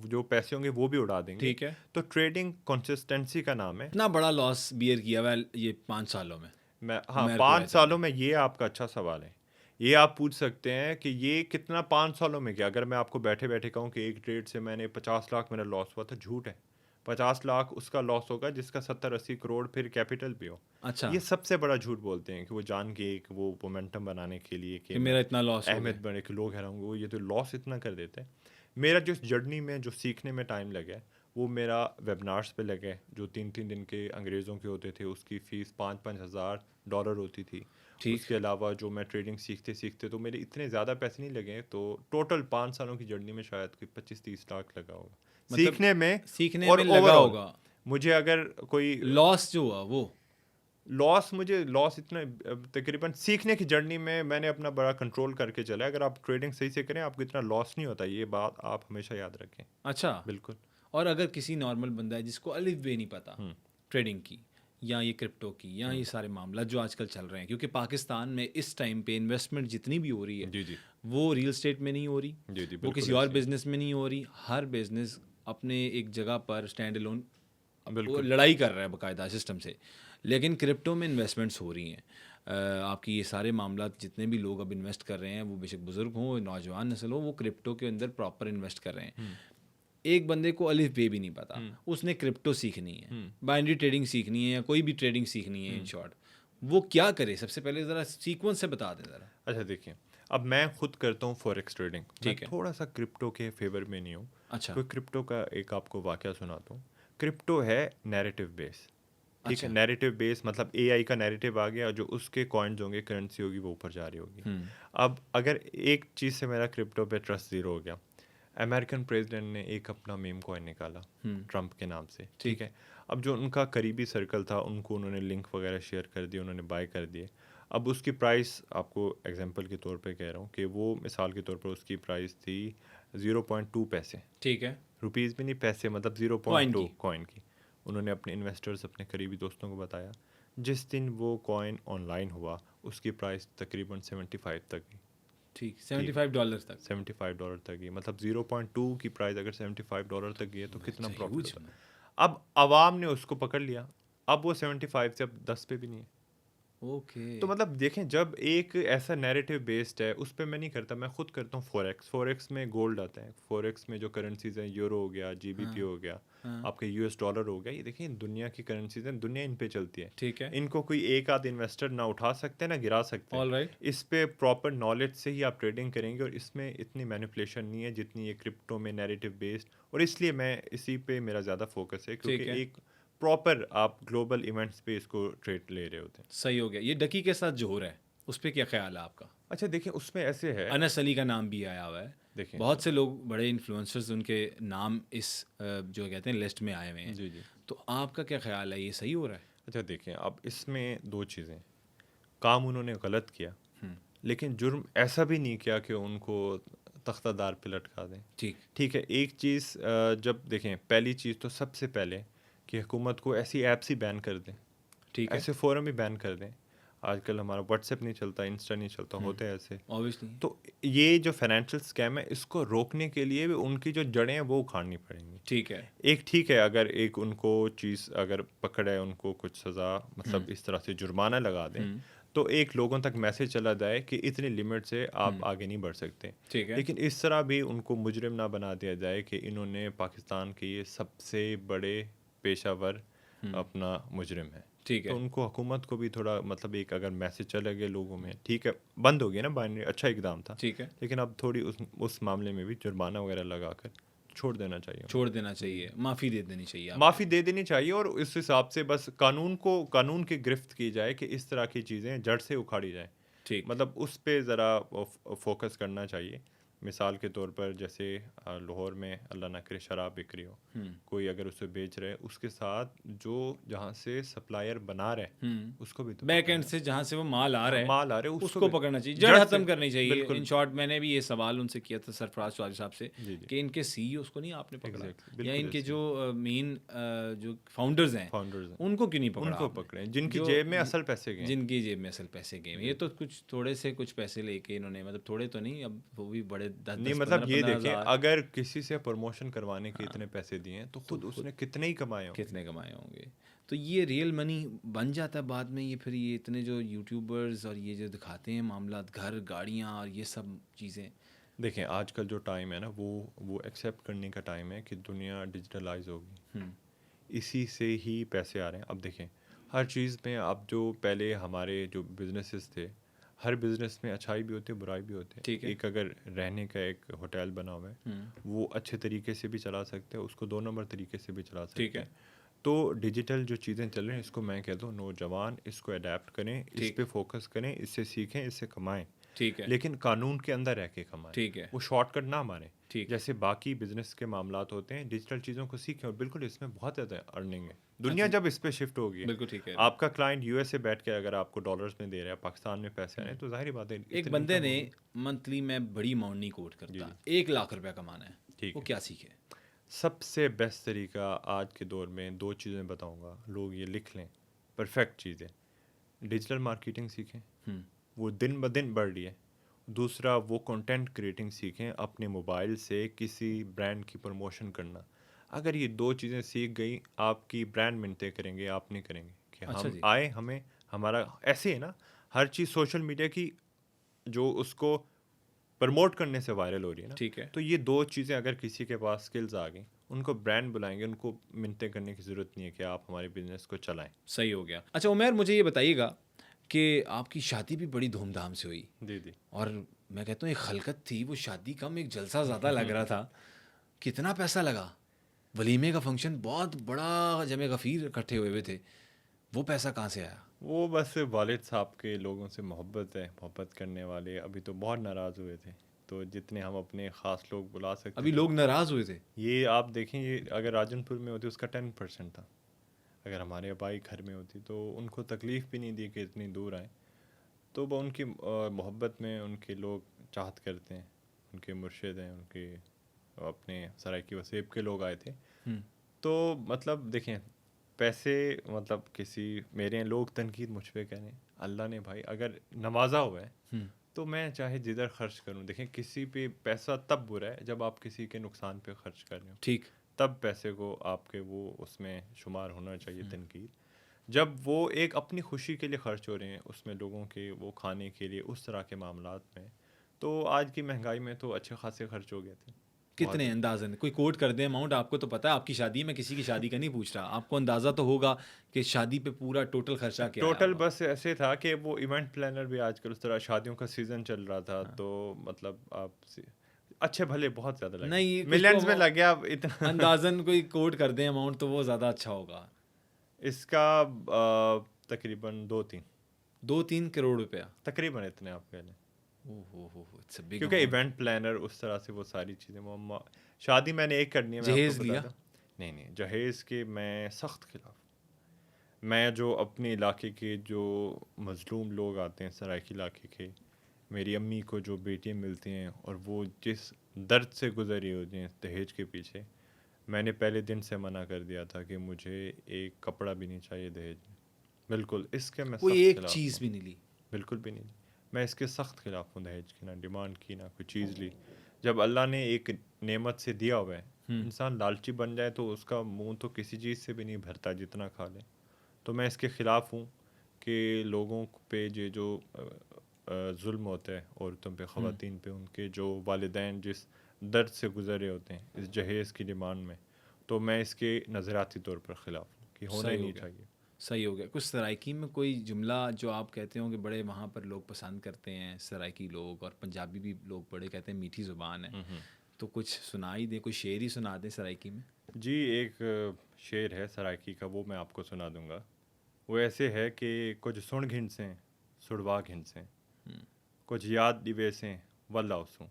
جو پیسے ہوں گے وہ بھی اڑا دیں گے. ٹھیک ہے. تو ٹریڈنگ کنسسٹنسی کا نام ہے. اتنا بڑا لاس بیئر کیا ہوا یہ 5 سالوں میں؟ ہاں 5 سالوں میں. یہ آپ کا اچھا سوال ہے. یہ آپ پوچھ سکتے ہیں کہ یہ کتنا 5 سالوں میں کیا. اگر میں آپ کو بیٹھے بیٹھے کہوں کہ ایک ٹریڈ سے میں نے 50 لاکھ میرا لاس ہوا تھا, جھوٹ ہے. 50 لاکھ اس کا لاس ہوگا جس کا 70-80 کروڑ پھر کیپٹل بھی ہو. اچھا. یہ سب سے بڑا جھوٹ بولتے ہیں کہ وہ جان کے وہ مومنٹم بنانے کے لیے کہ میرا اتنا لاس اہمیت بڑھے کہ لوگ حیران ہوں گے, وہ یہ تو لاس اتنا کر دیتے ہیں. میرا جو جرنی میں جو سیکھنے میں ٹائم لگا وہ میرا ویبنارس پہ لگے, جو 3 دن کے انگریزوں کے ہوتے تھے, اس کی فیس $5,000 ہوتی تھی. اس کے علاوہ جو میں ٹریڈنگ سیکھتے تو میرے اتنے زیادہ پیسے نہیں لگے. تو ٹوٹل 5 سالوں کی جرنی میں شاید کوئی 25-30 لاکھ لگا ہوگا سیکھنے میں اور لگا ہوگا. مجھے اگر کوئی لاس جو ہوا وہ مجھے لاس اتنا تقریباً سیکھنے کی جرنی میں نے اپنا بڑا کنٹرول کر کے چلا. اگر آپ ٹریڈنگ صحیح سے کریں آپ کو اتنا لاس نہیں ہوتا. یہ بات آپ ہمیشہ یاد رکھیں. اچھا. بالکل. اور اگر کسی نارمل بندہ ہے جس کو الف بے نہیں پتا ٹریڈنگ کی, یا یہ کرپٹو کی, یا یہ سارے معاملات جو آج کل چل رہے ہیں, کیونکہ پاکستان میں اس ٹائم پہ انویسٹمنٹ جتنی بھی ہو رہی ہے وہ ریل اسٹیٹ میں نہیں ہو رہی, وہ کسی اور بزنس میں نہیں ہو رہی. ہر بزنس اپنے ایک جگہ پر اسٹینڈ الون لڑائی کر رہا ہے باقاعدہ سسٹم سے. لیکن کرپٹو میں انویسٹمنٹس ہو رہی ہیں. آپ کی یہ سارے معاملات جتنے بھی لوگ اب انویسٹ کر رہے ہیں, وہ بے شک بزرگ ہوں, نوجوان نسل ہو, وہ کرپٹو کے اندر پراپر انویسٹ کر رہے ہیں. ایک بندے کو الف بے بھی نہیں پتا, اس نے کرپٹو سیکھنی ہے, بائنری ٹریڈنگ سیکھنی ہے, یا کوئی بھی ٹریڈنگ سیکھنی ہے, ان شارٹ وہ کیا کرے؟ سب سے پہلے ذرا سیکوینس سے بتا دیں ذرا. اچھا دیکھیں, اب میں خود کرتا ہوں فوریکس ٹریڈنگ. ٹھیک ہے. تھوڑا سا کرپٹو کے فیور میں نہیں ہوں. اچھا. کوئی کرپٹو کا ایک آپ کو واقعہ سناتا ہوں. کرپٹو ہے نیریٹو بیس. ٹھیک ہے. نیریٹو بیس مطلب اے آئی کا نیریٹو آ گیا, جو اس کے کوائنز ہوں گے, کرنسی ہوگی, وہ اوپر جا رہی ہوگی. اب اگر ایک چیز سے میرا کرپٹو پہ ٹرسٹ زیرو ہو گیا, امریکن پریزیڈنٹ نے ایک اپنا میم کوائن نکالا ٹرمپ کے نام سے. ٹھیک ہے. اب جو ان کا قریبی سرکل تھا ان کو انہوں نے لنک وغیرہ شیئر کر دیے, انہوں نے بائی کر دیے. اب اس کی پرائس آپ کو ایگزامپل کے طور پہ کہہ رہا ہوں کہ وہ مثال کے طور پر اس کی پرائس تھی 0.2 پیسے. ٹھیک ہے. روپیز بھی نہیں, پیسے مطلب 0.2 کوائن کی. انہوں نے اپنے انویسٹرز, اپنے قریبی دوستوں کو بتایا. جس دن وہ کوائن آن لائن ہوا اس کی پرائس تقریباً 75 تک گئی. ٹھیک, $75 تک. $75 تک گئی. مطلب 0.2 کی پرائز اگر $75 تک گئی ہے تو کتنا پروفٹ ہوتا ہے. اب عوام نے اس کو پکڑ لیا. اب وہ 75 سے اب 10 پہ بھی نہیں ہے. اوکے. تو مطلب دیکھیں جب ایک ایسا نیریٹو بیسڈ ہے اس پہ میں نہیں کرتا, میں خود کرتا ہوں فوریکس میں گولڈ آتا ہے, فوریکس میں جو کرنسیز ہیں یورو ہو گیا, جی بی پی ہو گیا, آپ کا US ڈالر ہو گیا, یہ دیکھیں دنیا کی کرنسیز ہیں, دنیا ان پہ چلتی ہے. ٹھیک ہے. ان کو کوئی ایک آدھ انویسٹر نہ اٹھا سکتے ہیں نہ گرا سکتے آل ہیں. رائٹ. اس پہ پراپر نالج سے ہی آپ ٹریڈنگ کریں گے, اور اس میں اتنی مینیپولیشن نہیں ہے جتنی یہ کرپٹو میں نیریٹو بیسڈ, اور اس لیے میں اسی پہ میرا زیادہ فوکس ہے, ٹھیک کیونکہ ہے. ایک پراپر آپ گلوبل ایونٹس پہ اس کو ٹریڈ لے رہے ہوتے ہیں. صحیح ہو گیا. یہ ڈکی کے ساتھ جو ہو رہا ہے اس پہ کیا خیال ہے آپ کا؟ اچھا دیکھیں اس میں ایسے ہے, انس علی کا نام بھی آیا ہوا ہے, دیکھیں بہت سے لوگ بڑے انفلوئنسرز ان کے نام اس جو کہتے ہیں لسٹ میں آئے ہوئے ہیں. جی جی. تو آپ کا کیا خیال ہے, یہ صحیح ہو رہا ہے؟ اچھا دیکھیں اب اس میں دو چیزیں, کام انہوں نے غلط کیا, لیکن جرم ایسا بھی نہیں کیا کہ ان کو تختہ دار پہ لٹکا دیں. ٹھیک. ٹھیک ہے, ایک چیز جب دیکھیں پہلی چیز تو سب سے پہلے کہ حکومت کو ایسی ایپس ہی بین کر دیں, ٹھیک ہے. ایسے فورم ہی بین کر دیں. آج کل ہمارا واٹس ایپ نہیں چلتا, انسٹا نہیں چلتا, ہوتے ہیں ایسے. اوبیسلی. تو یہ جو فائنینشیل اسکیم ہے اس کو روکنے کے لیے بھی ان کی جو جڑیں ہیں وہ اکھاڑنی پڑیں گی. ٹھیک ہے. ایک ٹھیک ہے اگر ایک ان کو چیز اگر پکڑے, ان کو کچھ سزا مطلب اس طرح سے جرمانہ لگا دیں, تو ایک لوگوں تک میسج چلا جائے کہ اتنی لمٹ سے آپ آگے نہیں بڑھ سکتے. ٹھیک ہے. لیکن اس طرح بھی ان کو مجرم نہ بنا دیا جائے کہ انہوں نے پاکستان کے یہ سب سے بڑے پیشہ ور اپنا مجرم ہے. ٹھیک ہے. تو ان کو حکومت کو بھی تھوڑا مطلب ایک اگر میسج چلے گئے لوگوں میں, ٹھیک ہے بند ہو گیا نا بائنری, اچھا اقدام تھا, ٹھیک ہے. لیکن اب تھوڑی اس معاملے میں بھی جرمانہ وغیرہ لگا کر چھوڑ دینا چاہیے, چھوڑ دینا چاہیے, معافی دے دینی چاہیے آپ. معافی دے دینی چاہیے, اور اس حساب سے بس قانون کی گرفت کی جائے کہ اس طرح کی چیزیں جڑ سے اکھاڑی جائیں. ٹھیک. مطلب اس پہ ذرا فوکس کرنا چاہیے. مثال کے طور پر جیسے لاہور میں اللہ نہ کرے شراب بک رہی ہو, کوئی اگر اسے بیچ رہے, اس کے ساتھ جو جہاں سے سپلائر بنا رہے اس کو بھی تو بیک اینڈ سے جہاں سے وہ مال آ رہا ہے اس کو پکڑنا چاہیے, جڑ ختم کرنی چاہیے. ان شارٹ میں نے بھی یہ سوال ان سے کیا تھا سرفراز چودھری صاحب سے کہ ان کے CEOs کو نہیں آپ نے پکڑا, یا ان کے جو مین جو فاؤنڈرز ہیں ان کو کیوں نہیں پکڑا, ان کو پکڑیں جن کی جیب میں اصل پیسے گئے, جن کی جیب میں اصل پیسے گئے. یہ تو کچھ تھوڑے سے کچھ پیسے لے کے انہوں نے, مطلب تھوڑے تو نہیں, اب وہ بھی بڑے 10 نہیں مطلب یہ دیکھیں اگر کسی سے پروموشن کروانے کے اتنے پیسے دیے ہیں تو خود اس نے کتنے ہی کمائے ہوں گے. تو یہ ریئل منی بن جاتا ہے بعد میں. یہ پھر یہ اتنے جو یوٹیوبرز اور یہ جو دکھاتے ہیں معاملات, گھر گاڑیاں اور یہ سب چیزیں. دیکھیں آج کل جو ٹائم ہے نا وہ ایکسیپٹ کرنے کا ٹائم ہے کہ دنیا ڈیجیٹلائز ہوگی, اسی سے ہی پیسے آ رہے ہیں. اب دیکھیں ہر چیز میں, اب جو پہلے ہمارے جو بزنسز تھے, ہر بزنس میں اچھائی بھی ہوتی ہے برائی بھی ہوتی ہے. ایک اگر رہنے کا ایک ہوٹل بنا ہوا ہے وہ اچھے طریقے سے بھی چلا سکتے ہیں, اس کو 2 نمبر طریقے سے بھی چلا سکتے ہیں. تو ڈیجیٹل جو چیزیں چل رہی ہیں اس کو میں کہتا ہوں نوجوان اس کو اڈیپٹ کریں, اس پہ فوکس کریں, اس سے سیکھیں, اس سے کمائیں, لیکن قانون کے اندر رہ کے کمائیں, وہ شارٹ کٹ نہ ماریں. جیسے باقی بزنس کے معاملات ہوتے ہیں, ڈیجیٹل چیزوں کو سیکھیں, اور بالکل اس میں بہت زیادہ ارننگ ہے. دنیا جب اس پہ شفٹ ہوگی, آپ کا کلائنٹ USA بیٹھ کے اگر آپ کو ڈالرز میں دے رہا ہے, پاکستان میں پیسے آ رہے ہیں, تو ظاہری بات ہے. ایک بندے نے منتھلی میں بڑی اماؤنٹ نہیں کوٹ کرتا, 1 لاکھ روپیہ کمانا ہے, وہ کیا سیکھے؟ سب سے بیسٹ طریقہ آج کے دور میں 2 چیزیں بتاؤں گا, لوگ یہ لکھ لیں, پرفیکٹ چیزیں. ڈیجیٹل مارکیٹنگ سیکھیں, وہ دن بدن بڑھ رہی ہے. دوسرا وہ کنٹینٹ کریٹنگ سیکھیں, اپنے موبائل سے کسی برانڈ کی پروموشن کرنا. اگر یہ 2 چیزیں سیکھ گئی, آپ کی برانڈ منتیں کریں گے, آپ نہیں کریں گے کہ ہم آئے, ہمیں ہمارا ایسے ہے نا, ہر چیز سوشل میڈیا کی جو اس کو پروموٹ کرنے سے وائرل ہو رہی ہے نا. تو یہ 2 چیزیں اگر کسی کے پاس سکلز آ گئیں, ان کو برانڈ بلائیں گے, ان کو منتیں کرنے کی ضرورت نہیں ہے کہ آپ ہمارے بزنس کو چلائیں. صحیح ہو گیا. اچھا عمیر, مجھے یہ بتائیے گا کہ آپ کی شادی بھی بڑی دھوم دھام سے ہوئی. جی اور میں کہتا ہوں ایک خلقت تھی, وہ شادی کم ایک جلسہ زیادہ لگ رہا تھا. کتنا پیسہ لگا؟ ولیمے کا فنکشن بہت بڑا, جمع غفیر اکٹھے ہوئے تھے, وہ پیسہ کہاں سے آیا؟ وہ بس والد صاحب کے لوگوں سے محبت ہے, محبت کرنے والے. ابھی تو بہت ناراض ہوئے تھے, تو جتنے ہم اپنے خاص لوگ بلا سکتے. ابھی لوگ ناراض ہوئے تھے؟ یہ آپ دیکھیں, یہ اگر راجن پور میں ہوتی اس کا 10% تھا. اگر ہمارے ابائی گھر میں ہوتی تو ان کو تکلیف بھی نہیں دی کہ اتنی دور آئیں. تو وہ ان کی محبت میں ان کے لوگ چاہت کرتے ہیں, ان کے مرشد ہیں, ان کے اپنے سرائکی وسیب کے لوگ آئے تھے. تو مطلب دیکھیں پیسے, مطلب کسی میرے لوگ تنقید مجھ پہ کریں, اللہ نے بھائی اگر نوازا ہوا ہے تو میں چاہے جدھر خرچ کروں. دیکھیں کسی پہ پیسہ تب برا ہے جب آپ کسی کے نقصان پہ خرچ کر رہے ہو, تب پیسے کو آپ کے وہ اس میں شمار ہونا چاہیے تنقید. جب وہ ایک اپنی خوشی کے لیے خرچ ہو رہے ہیں اس میں لوگوں کے وہ کھانے کے لیے اس طرح کے معاملات میں، تو آج کی مہنگائی میں تو اچھے خاصے خرچ ہو گئے تھے. کتنے اندازاً کوئی کوٹ کر دیں اماؤنٹ؟ آپ کو تو پتہ ہے آپ کی شادی ہے، میں کسی کی شادی کا نہیں پوچھ رہا، آپ کو اندازہ تو ہوگا کہ شادی پہ پورا ٹوٹل خرچہ کیا آیا ٹوٹل ہوگا. بس ایسے تھا کہ وہ ایونٹ پلانر بھی آج کل اس طرح شادیوں کا سیزن چل رہا تھا، تو مطلب آپ اچھے بھلے بہت زیادہ لگے، نہیں کچھ ملینز میں تو لگ گیا اب اتنا. اندازاً کوئی کوٹ کر دیں اماؤنٹ تو وہ زیادہ اچھا ہوگا. اس کا تقریباً 2-3 2-3 کروڑ روپیہ. تقریباً اتنے آپ کہہ لیں، اوہ ہو ہو، اٹس اے بگ کیونکہ اماؤنٹ. ایونٹ پلانر اس طرح سے وہ ساری چیزیں شادی میں نے ایک کرنی ہے، میں آپ کو جہیز بتا لیا؟ دوں. نہیں جہیز کے میں سخت خلاف. میں جو اپنے علاقے کے جو مظلوم لوگ آتے ہیں سرائکی علاقے کے، میری امی کو جو بیٹیاں ملتی ہیں اور وہ جس درد سے گزری ہوتی ہیں دہیج کے پیچھے، میں نے پہلے دن سے منع کر دیا تھا کہ مجھے ایک کپڑا بھی نہیں چاہیے دہیج میں. بالکل اس کے میں کوئی سخت ایک خلاف چیز ہوں. بھی نہیں لی؟ بالکل بھی نہیں. میں اس کے سخت خلاف ہوں، دہیج کی نہ ڈیمانڈ کی نہ کوئی چیز لی. جب اللہ نے ایک نعمت سے دیا ہوا ہے، انسان لالچی بن جائے تو اس کا منہ تو کسی چیز سے بھی نہیں بھرتا جتنا کھا لے. تو میں اس کے خلاف ہوں کہ لوگوں پہ یہ جو ظلم ہوتا ہے عورتوں پہ، خواتین پہ، ان کے جو والدین جس درد سے گزرے ہوتے ہیں اس جہیز کی ڈیمانڈ میں، تو میں اس کے نظریاتی طور پر خلاف ہوں کہ ہونا ہی نہیں چاہیے. صحیح ہو گیا. کچھ سرائکی میں کوئی جملہ جو آپ کہتے ہوں کہ بڑے وہاں پر لوگ پسند کرتے ہیں، سرائکی لوگ اور پنجابی بھی لوگ بڑے کہتے ہیں میٹھی زبان ہے، تو کچھ سنائی دیں، کوئی شعر ہی سنا دیں سرائکی میں. جی ایک شعر ہے سرائکی کا، وہ میں آپ کو سنا دوں گا. وہ ایسے ہے کہ کچھ سن گھنسیں سڑوا گھنسیں، کچھ یاد دیویسیں واللہ اسوں،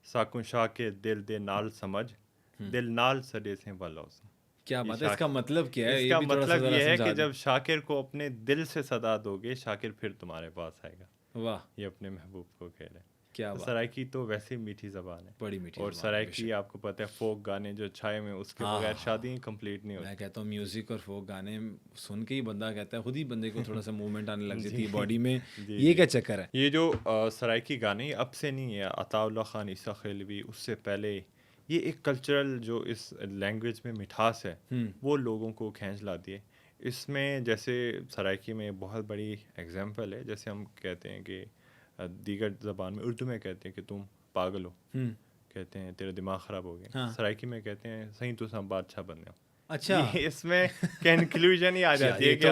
ساکوں شاہ کے دل دے نال سمجھ، دل نال سڑے سے واللہ اسوں. کیا بات ہے، اس کا مطلب کیا ہے؟ اس یہ کا بھی تھوڑا سا مطلب ذرا یہ ہے سمجھا کہ دیں. جب شاکر کو اپنے دل سے صدا دو گے، شاکر پھر تمہارے پاس آئے گا. واہ یہ اپنے محبوب کو کہہ رہے ہیں. کیا تو بات ہے، سرائکی تو ویسے ہی میٹھی زبان ہے، بڑی میٹھی اور زبان ہے، بے سرائکی شک. آپ کو پتہ ہے فوک گانے جو چھائے میں اس کے ہاں بغیر ہاں شادی ہاں، کمپلیٹ نہیں میں ہوتی. کہتا ہوں میوزک اور فوک گانے سن کے ہی بندہ کہتا ہے، خود ہی بندے کو تھوڑا سا موومنٹ آنے لگ جاتی ہے باڈی میں. جی یہ کیا چکر ہے؟ یہ جو سرائکی گانے اب سے نہیں ہے، عطا اللہ خان عیسیٰ خیلوی اس سے پہلے، یہ ایک کلچرل جو اس لینگویج میں مٹھاس ہے وہ لوگوں کو کھینچ لاتی ہے. اس میں جیسے سرائکی میں بہت بڑی اگزامپل ہے، جیسے ہم کہتے ہیں کہ دیگر زبان میں اردو میں کہتے ہیں کہ تم پاگل ہو، کہتے ہیں تیرا دماغ خراب ہو گیا. ہاں سرائکی میں کہتے ہیں صحیح تو سب بادشاہ بن ہو. اچھا، یہ اس میں کنکلوژن ہی آ جاتی ہے کہ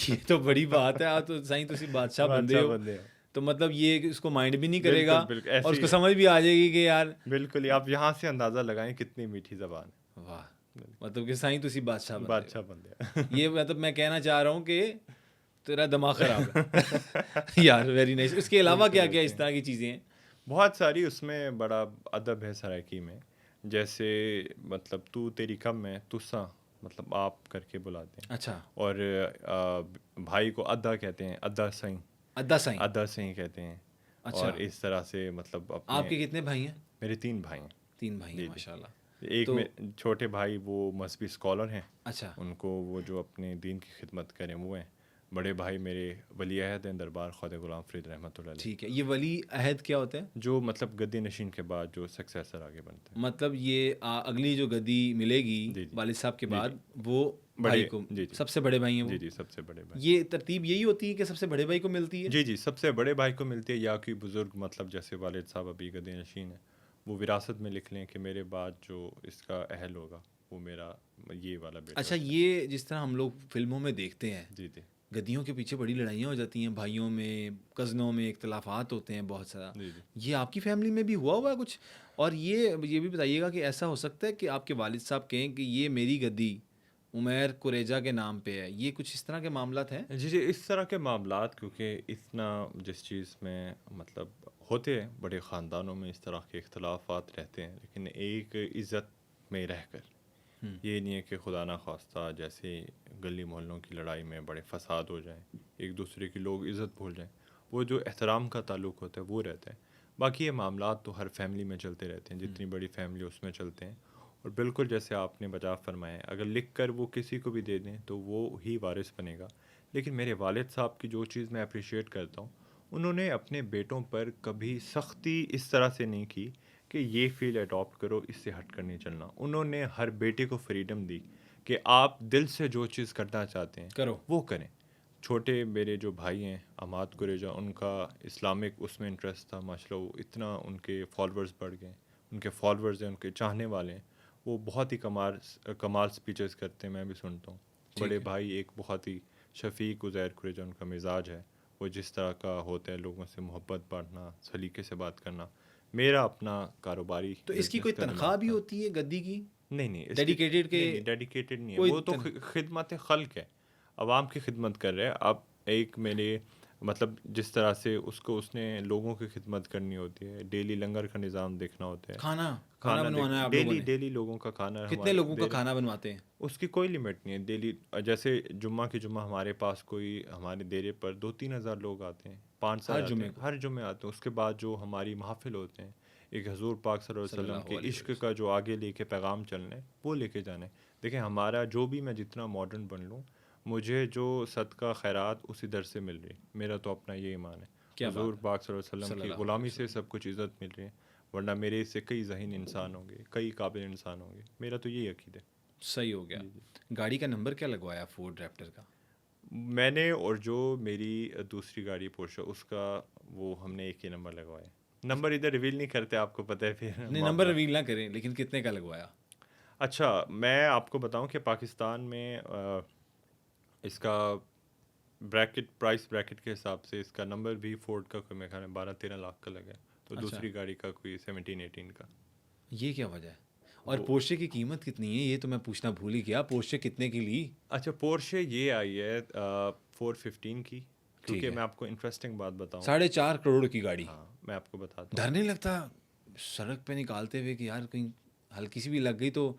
یہ تو بڑی بات ہے. آپ تو صحیح تسی بادشاہ بندے ہو، تو مطلب یہ کہ اس کو مائنڈ بھی نہیں کرے گا بالکل اور اس ایسے کو ہی سمجھ بھی آ جائے گی کہ یار بالکل ہی. آپ یہاں سے اندازہ لگائیں کتنی میٹھی زبان ہے. واہ، مطلب کہ صحیح تسی بادشاہ بندے بادشاہ بندے ہو. یہ مطلب میں کہنا چاہ رہا ہوں کہ تیرا دماغ خراب ہے. یار ویری نائس. اس کے علاوہ کیا کیا اس طرح کی چیزیں ہیں؟ بہت ساری. اس میں بڑا ادب ہے سرائکی میں، جیسے مطلب تو تیری کم میں تساں، مطلب آپ کر کے بلاتے ہیں. اچھا، اور بھائی کو ادا کہتے ہیں، ادا سائیں، ادا سائیں. ادا سائیں کہتے ہیں. اچھا، اور اس طرح سے مطلب آپ اپنے، کے کتنے بھائی ہیں؟ میرے 3 بھائی ہیں. 3 بھائی ہیں، جی ماشاء اللہ. ایک تو میں چھوٹے بھائی وہ مذہبی اسکالر ہیں، اچھا، ان کو وہ جو اپنے دین کی خدمت کریں وہ ہیں. بڑے بھائی میرے ولی عہد ہیں دربار خواجہ غلام فرید رحمۃ اللہ علیہ. ٹھیک ہے. یہ ولی عہد کیا ہوتا ہے؟ جو مطلب گدی نشین کے بعد جو سکسیسر آگے بنتے ہیں. مطلب یہ اگلی جو گدی ملے گی والد صاحب کے بعد وہ بھائی کو، سب سے بڑے بھائی ہیں وہ؟ جی سب سے بڑے بھائی. یہ ترتیب یہی ہوتی ہے کہ سب سے بڑے بھائی کو ملتی ہے؟ جی سب سے بڑے بھائی کو ملتی ہے، یا کوئی بزرگ مطلب جیسے والد صاحب ابھی گدی نشین ہے، وہ وراثت میں لکھ لیں کہ میرے بعد جو اس کا اہل ہوگا وہ میرا یہ والا بیٹا. اچھا، یہ جس طرح ہم لوگ فلموں میں دیکھتے ہیں جی گدیوں کے پیچھے بڑی لڑائیاں ہو جاتی ہیں، بھائیوں میں، کزنوں میں اختلافات ہوتے ہیں بہت سارا. یہ آپ کی فیملی میں بھی ہوا ہے کچھ؟ اور یہ بھی بتائیے گا کہ ایسا ہو سکتا ہے کہ آپ کے والد صاحب کہیں کہ یہ میری گدی عمیر قریجہ کے نام پہ ہے، یہ کچھ اس طرح کے معاملات ہیں؟ جی اس طرح کے معاملات، کیونکہ اتنا جس چیز میں مطلب ہوتے ہیں بڑے خاندانوں میں اس طرح کے اختلافات رہتے ہیں، لیکن ایک عزت میں رہ کر. یہ نہیں ہے کہ خدا نہ خواستہ جیسے گلی محلوں کی لڑائی میں بڑے فساد ہو جائیں، ایک دوسرے کی لوگ عزت بھول جائیں. وہ جو احترام کا تعلق ہوتا ہے وہ رہتا ہے. باقی یہ معاملات تو ہر فیملی میں چلتے رہتے ہیں، جتنی بڑی فیملی اس میں چلتے ہیں. اور بالکل جیسے آپ نے بجا فرمایا، اگر لکھ کر وہ کسی کو بھی دے دیں تو وہ ہی وارث بنے گا. لیکن میرے والد صاحب کی جو چیز میں اپریشیٹ کرتا ہوں، انہوں نے اپنے بیٹوں پر کبھی سختی اس طرح سے نہیں کی کہ یہ فیل اڈاپٹ کرو، اس سے ہٹ کر نہیں چلنا. انہوں نے ہر بیٹے کو فریڈم دی کہ آپ دل سے جو چیز کرنا چاہتے ہیں کرو. وہ کریں. چھوٹے میرے جو بھائی ہیں اماد قریجہ، ان کا اسلامک اس میں انٹرسٹ تھا ماشاء اللہ، وہ اتنا ان کے فالوورز بڑھ گئے، ان کے فالوورز ہیں، ان کے چاہنے والے ہیں، وہ بہت ہی کمال سپیچز کرتے ہیں، میں بھی سنتا ہوں. بڑے بھائی ایک بہت ہی شفیق عزیر قریجہ ان کا مزاج ہے، وہ جس طرح کا ہوتا ہے، لوگوں سے محبت بانٹنا، سلیقے سے بات کرنا. میرا اپنا کاروباری تو اس کی کوئی تنخواہ بھی ہوتی ہے گدی کی؟ نہیں، ڈیڈیکیٹڈ کے ڈیڈیکیٹڈ نہیں ہے، وہ تو خدمت خلق ہے، عوام کی خدمت کر رہے ہیں. اب ایک میرے مطلب جس طرح سے اس نے لوگوں کی خدمت کرنی ہوتی ہے، ڈیلی لنگر کا نظام دیکھنا ہوتا ہے، کھانا بنوانا ہے آپ لوگوں نے. ڈیلی لوگوں کا کھانا کتنے لوگوں کا کھانا بنواتے ہیں؟ اس کی کوئی لمٹ نہیں ہے. ڈیلی جیسے جمعہ کی جمعہ ہمارے پاس کوئی ہمارے ڈیرے پر 2-3 ہزار لوگ آتے ہیں، 5 سال ہر جمعے آتے ہیں. اس کے بعد جو ہماری محافل ہوتے ہیں، ایک حضور پاک صلی اللہ علیہ وسلم کے عشق کا جو آگے لے کے پیغام چلنا ہے وہ لے کے جانا ہے. دیکھیں ہمارا جو بھی، میں جتنا ماڈرن بن لوں، مجھے جو صدقہ خیرات اسی در سے مل رہی ہے. میرا تو اپنا یہ ایمان ہے، حضور پاک صلی اللہ علیہ وسلم کی غلامی سے سب کچھ عزت مل رہی ہے، ورنہ میرے سے کئی ذہین انسان ہوں گے، کئی قابل انسان ہوں گے. میرا تو یہی عقیدہ ہے. صحیح ہو گیا. گاڑی کا نمبر کیا لگوایا فورڈ ریپٹر کا؟ میں نے، اور جو میری دوسری گاڑی پورشا، اس کا وہ ہم نے ایک ہی نمبر لگوایا. نمبر ادھر ریویل نہیں کرتے، آپ کو پتہ ہے پھر. نہیں نمبر ریویل نہ کریں، لیکن کتنے کا لگوایا؟ اچھا میں آپ کو بتاؤں کہ پاکستان میں اس کا بریکٹ، پرائس بریکٹ کے حساب سے اس کا نمبر بھی فورڈ کا کوئی میرے خیال میں 12-13 لاکھ کا لگا ہے، تو دوسری گاڑی کا کوئی 17-18 کا. یہ کیا وجہ ہے؟ اور پورشے کی قیمت کتنی ہے یہ تو میں پوچھنا بھول ہی گیا. پورشے کتنے کی لی؟ اچھا پورشے یہ آئی ہے 415 کی، کیونکہ میں آپ کو انٹرسٹنگ بات بتاؤں، 4.5 کروڑ کی گاڑی. ہاں میں آپ کو بتاتا ہوں. ڈر نہیں لگتا سڑک پہ نکالتے ہوئے کہ یار کہیں ہلکی سی بھی لگ گئی تو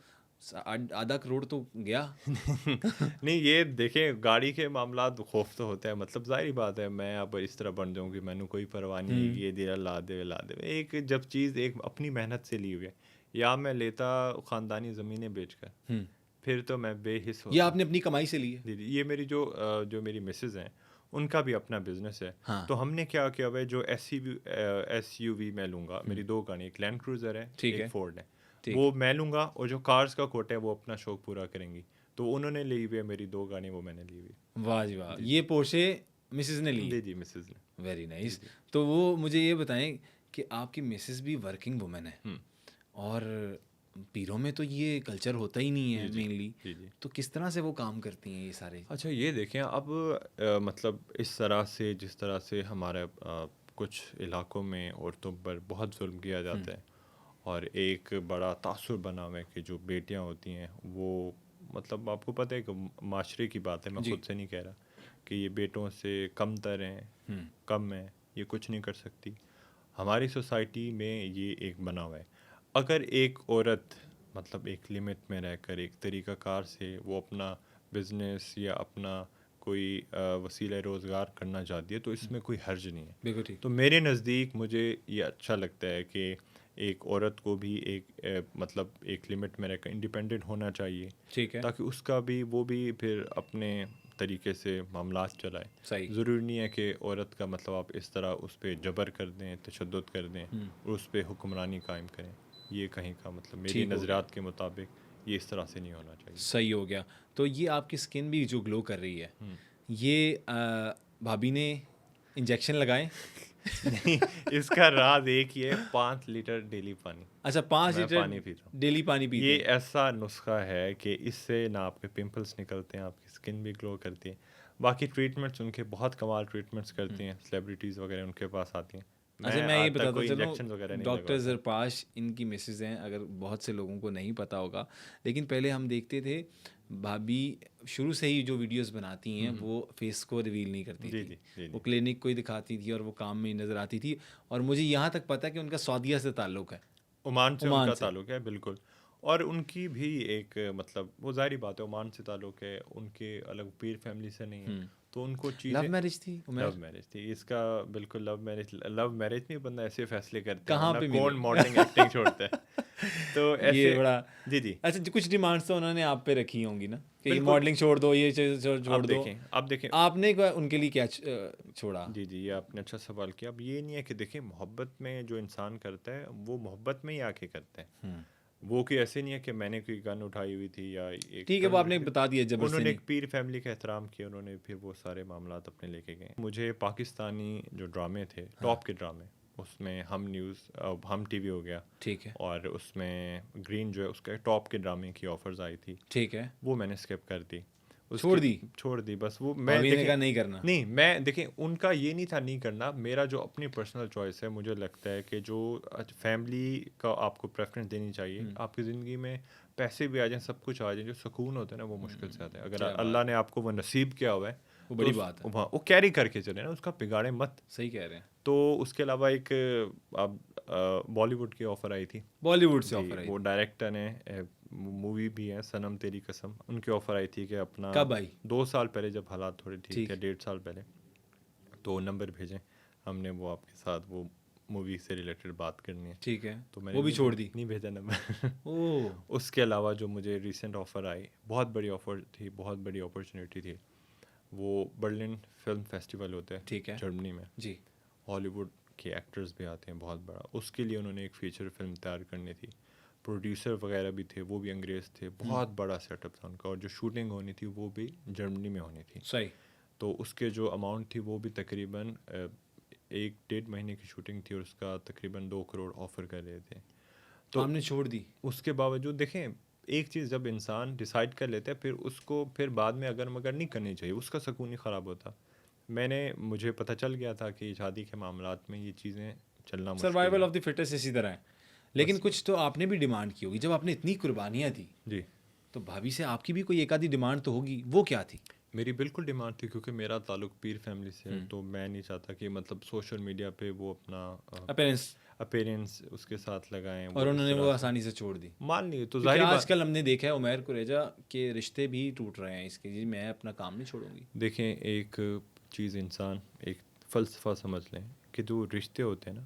0.5 کروڑ تو گیا؟ نہیں یہ دیکھیں گاڑی کے معاملات خوف تو ہوتا ہے، مطلب ظاہری بات ہے، میں اب اس طرح بن جاؤں کہ میں نے کوئی پرواہ نہیں، یہ دیا لا دے. ایک جب چیز ایک اپنی محنت سے لی ہوئی ہے، یا میں لیتا خاندانی زمینیں بیچ کر، پھر تو میں بے حص ہوتا. یہ آپ نے اپنی کمائی سے لی ہے؟ جی یہ میری جو میری مسز ہیں ان کا بھی اپنا بزنس ہے. تو ہم نے کیا کیا ہوا ہے، جو ایس یو وی میں لوں گا، میری 2 گاڑی، ایک لینڈ کروزر ہے، ایک فورڈ ہے، وہ میں لوں گا، اور جو کارز کا کوٹا ہے وہ اپنا شوق پورا کریں گی. تو انہوں نے لی ہوئی ہے میری 2 گاڑی، وہ میں نے لی ہوئی. واہ جی واہ. یہ پورشے مسز نے لی؟ جی مسز نے. Very nice. تو وہ مجھے یہ بتائیں کہ آپ کی مسز بھی ورکنگ وومن ہے، اور پیروں میں تو یہ کلچر ہوتا ہی نہیں ہے مینلی، تو کس طرح سے وہ کام کرتی ہیں یہ سارے؟ اچھا یہ دیکھیں اب مطلب اس طرح سے، جس طرح سے ہمارے کچھ علاقوں میں عورتوں پر بہت ظلم کیا جاتا ہے، اور ایک بڑا تاثر بنا ہوا ہے کہ جو بیٹیاں ہوتی ہیں وہ، مطلب آپ کو پتہ ہے کہ معاشرے کی بات ہے، میں خود سے نہیں کہہ رہا کہ یہ بیٹوں سے کم تر ہیں، کم ہیں، یہ کچھ نہیں کر سکتی. ہماری سوسائٹی میں یہ ایک بنا ہوا ہے. اگر ایک عورت مطلب ایک لمٹ میں رہ کر، ایک طریقہ کار سے وہ اپنا بزنس یا اپنا کوئی وسیلہ روزگار کرنا چاہتی ہے، تو اس میں کوئی حرج نہیں ہے. تو میرے نزدیک مجھے یہ اچھا لگتا ہے کہ ایک عورت کو بھی ایک مطلب ایک لمٹ میں رہ کر انڈیپینڈنٹ ہونا چاہیے، تاکہ اس کا بھی، وہ بھی پھر اپنے طریقے سے معاملات چلائے. ضروری نہیں ہے کہ عورت کا مطلب آپ اس طرح اس پہ جبر کر دیں، تشدد کر دیں، اور اس پہ حکمرانی قائم کریں. یہ کہیں کا مطلب میری نظریات کے مطابق یہ اس طرح سے نہیں ہونا چاہیے. صحیح ہو گیا. تو یہ آپ کی سکن بھی جو گلو کر رہی ہے، یہ بھابھی نے انجیکشن لگائے؟ نہیں، اس کا راز ایک ہی ہے، 5 لیٹر ڈیلی پانی. اچھا 5 لیٹر پانی پیتا ہوں ڈیلی پانی پیتے ہیں؟ یہ ایسا نسخہ ہے کہ اس سے نہ آپ کے پمپلس نکلتے ہیں، آپ کی سکن بھی گلو کرتی ہے. باقی ٹریٹمنٹس ان کے بہت کمال ٹریٹمنٹس کرتے ہیں، سیلیبریٹیز وغیرہ ان کے پاس آتی ہیں. اچھا میں یہ بتاتا چلوں، ڈاکٹر زرپاش ان کی مسز ہیں، اگر بہت سے لوگوں کو نہیں پتہ ہوگا، لیکن پہلے ہم دیکھتے تھے بھابھی شروع سے ہی جو ویڈیوز بناتی ہیں وہ فیس کو ریویل نہیں کرتی تھی، وہ کلینک کو ہی دکھاتی تھی اور وہ کام میں نظر آتی تھی. اور مجھے یہاں تک پتہ ہے کہ ان کا سعودیہ سے تعلق ہے، عمان سے ان کا تعلق ہے بالکل. اور ان کی بھی ایک مطلب وہ ظاہری بات ہے، عمان سے تعلق ہے، ان کے الگ پیر فیملی سے نہیں ہے، تو ان کو چیزیں لو میرج تھی. لو میرج تھی اس کا، بالکل لو میرج میں بندہ ایسے فیصلے کرتے ہیں، کہاں پہ کون ماڈلنگ ایکٹنگ چھوڑتا ہے. تو ایسے بڑا جی اچھا کچھ ڈیمانڈس تو انہوں نے آپ پہ رکھی ہوں گی نا کہ یہ ماڈلنگ چھوڑ دو، یہ چھوڑ دو. اب دیکھیں آپ نے ان کے لیے کیا چھوڑا؟ جی یہ آپ نے اچھا سوال کیا. اب یہ نہیں ہے کہ دیکھیں محبت میں جو انسان کرتا ہے وہ محبت میں ہی آ کے کرتا ہے. وہ کوئی ایسے نہیں ہے کہ میں نے کوئی گن اٹھائی ہوئی تھی یا ایک ٹھیک ہے وہ آپ نے بتا دیا جبر سے انہوں نے نہیں. ایک پیر فیملی کا احترام کیا، انہوں نے پھر وہ سارے معاملات اپنے لے کے گئے. مجھے پاکستانی جو ڈرامے تھے ٹاپ کے ڈرامے، اس میں ہم نیوز، ہم ٹی وی ہو گیا، ٹھیک ہے اور اس میں گرین جو ہے اس کے ٹاپ کے ڈرامے کی آفرز آئی تھی، ٹھیک ہے وہ میں نے اسکپ کر دی. چھوڑ دی بس. وہ میں بھابھی نے دیکھیں کہا نہیں کرنا. نہیں، میں دیکھیں ان کا یہ نہیں تھا نہیں کرنا، میرا جو اپنی پرسنل چوائس ہے. مجھے لگتا ہے کہ جو فیملی کا آپ کو پریفرنس دینی چاہیے. آپ کی زندگی میں پیسے بھی آ جائیں، سب کچھ آ جائیں، جو سکون ہوتا ہے نا وہ مشکل سے آتا ہے. اگر اللہ نے آپ کو وہ نصیب کیا ہوا ہے وہ بڑی بات ہے. وہ کیری کر کے چلے نا، اس کا بگاڑے مت. صحیح کہہ رہے ہیں. تو اس کے علاوہ ایک بالی ووڈ کی آفر آئی تھی، بالی ووڈ سے آفر آئی. وہ ڈائریکٹر نے مووی بھی ہے صنم تیری قسم، ان کی آفر آئی تھی کہ اپنا کب آئی؟ 2 سال پہلے جب حالات تھوڑے ٹھیک تھے، 1.5 سال پہلے. تو نمبر بھیجیں، ہم نے وہ آپ کے ساتھ وہ مووی سے ریلیٹڈ بات کرنی ہے. ٹھیک ہے تو میں وہ بھی چھوڑ دی. نہیں بھیجا نمبر. اوہ اس کے علاوہ جو مجھے ریسنٹ آفر آئی، بہت بڑی آفر تھی، بہت بڑی اپرچونیٹی تھی. وہ برلن فلم فیسٹیول ہوتا ہے ٹھیک ہے جرمنی میں، جی. ہالی ووڈ کے ایکٹرز بھی آتے ہیں بہت بڑا. اس کے لیے انہوں نے ایک فیچر فلم تیار کرنی تھی، پروڈیوسر وغیرہ بھی تھے، وہ بھی انگریز تھے. بہت بڑا سیٹ اپ تھا ان کا، اور جو شوٹنگ ہونی تھی وہ بھی جرمنی میں ہونی تھی. صحیح. تو اس کے جو اماؤنٹ تھی وہ بھی تقریباً 1-1.5 مہینے کی شوٹنگ تھی، اور اس کا تقریباً 2 کروڑ آفر کر رہے تھے. تو ہم نے چھوڑ دی. اس کے باوجود دیکھیں، ایک چیز جب انسان ڈیسائیڈ کر لیتا ہے پھر اس کو پھر بعد میں اگر مگر نہیں کرنی چاہیے، اس کا سکون ہی خراب ہوتا. مجھے پتہ چل گیا تھا کہ شادی کے معاملات میں یہ چیزیں چلنا مشکل ہے. سروائیول آف دی فٹسٹ اسی طرح ہے. لیکن کچھ تو آپ نے بھی ڈیمانڈ کی ہوگی جب آپ نے اتنی قربانیاں دی. جی، تو بھابھی سے آپ کی بھی کوئی ایک آدھی ڈیمانڈ تو ہوگی، وہ کیا تھی؟ میری بالکل ڈیمانڈ تھی، کیونکہ میرا تعلق پیر فیملی سے ہے. تو میں نہیں چاہتا کہ مطلب سوشل میڈیا پہ وہ اپنا اپیرنس اس کے ساتھ لگائیں. اور انہوں نے وہ آسانی سے چھوڑ دی. مان لیے تو کیونکہ آج کل ہم نے دیکھا ہے عمیر قریجہ کے رشتے بھی ٹوٹ رہے ہیں اس کے. جی میں اپنا کام نہیں چھوڑوں گی. دیکھیں، ایک چیز انسان ایک فلسفہ سمجھ لیں کہ جو رشتے ہوتے ہیں نا،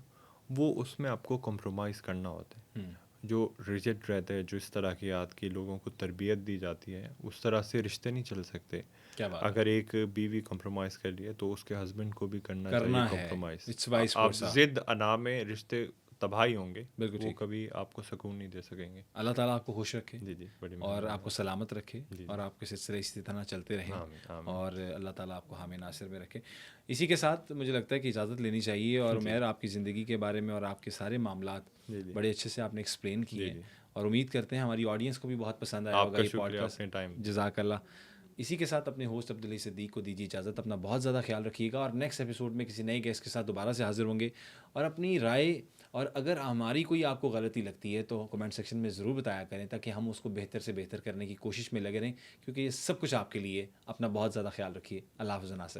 وہ اس میں آپ کو کمپرومائز کرنا ہوتا ہے. جو ریجٹ رہتا ہے، جو اس طرح کی آدت کی لوگوں کو تربیت دی جاتی ہے، اس طرح سے رشتے نہیں چل سکتے. کیا بات. اگر ایک بیوی کمپرومائز کر لیے تو اس کے ہسبینڈ کو بھی کرنا چاہیے کمپرومائز. آپ ضد انا میں رشتے تباہی ہوں گے، وہ کبھی آپ کو سکون نہیں دے سکیں گے. اللہ تعالیٰ آپ کو خوش رکھے جی بڑی اور آپ کو سلامت رکھے، اور آپ کے سلسلے اسی طرح چلتے رہیں، اور اللہ تعالیٰ آپ کو حامی ناصر میں رکھے. اسی کے ساتھ مجھے لگتا ہے کہ اجازت لینی چاہیے. اور عمیر، آپ کی زندگی کے بارے میں اور آپ کے سارے معاملات بڑے اچھے سے آپ نے ایکسپلین کیے، اور امید کرتے ہیں ہماری آڈینس کو بھی بہت پسند آیا ہوگا یہ پوڈ کاسٹ. جزاک اللہ. اسی کے ساتھ اپنے ہوسٹ عبداللہ صدیق کو دیجیے اجازت. اپنا بہت زیادہ خیال رکھیے گا، اور نیکسٹ ایپیسوڈ میں کسی نئے گیسٹ کے ساتھ دوبارہ سے حاضر ہوں گے. اور اپنی رائے، اور اگر ہماری کوئی آپ کو غلطی لگتی ہے تو کمنٹ سیکشن میں ضرور بتایا کریں، تاکہ ہم اس کو بہتر سے بہتر کرنے کی کوشش میں لگے رہیں، کیونکہ یہ سب کچھ آپ کے لیے. اپنا بہت زیادہ خیال رکھیے. اللہ حافظ ناصر.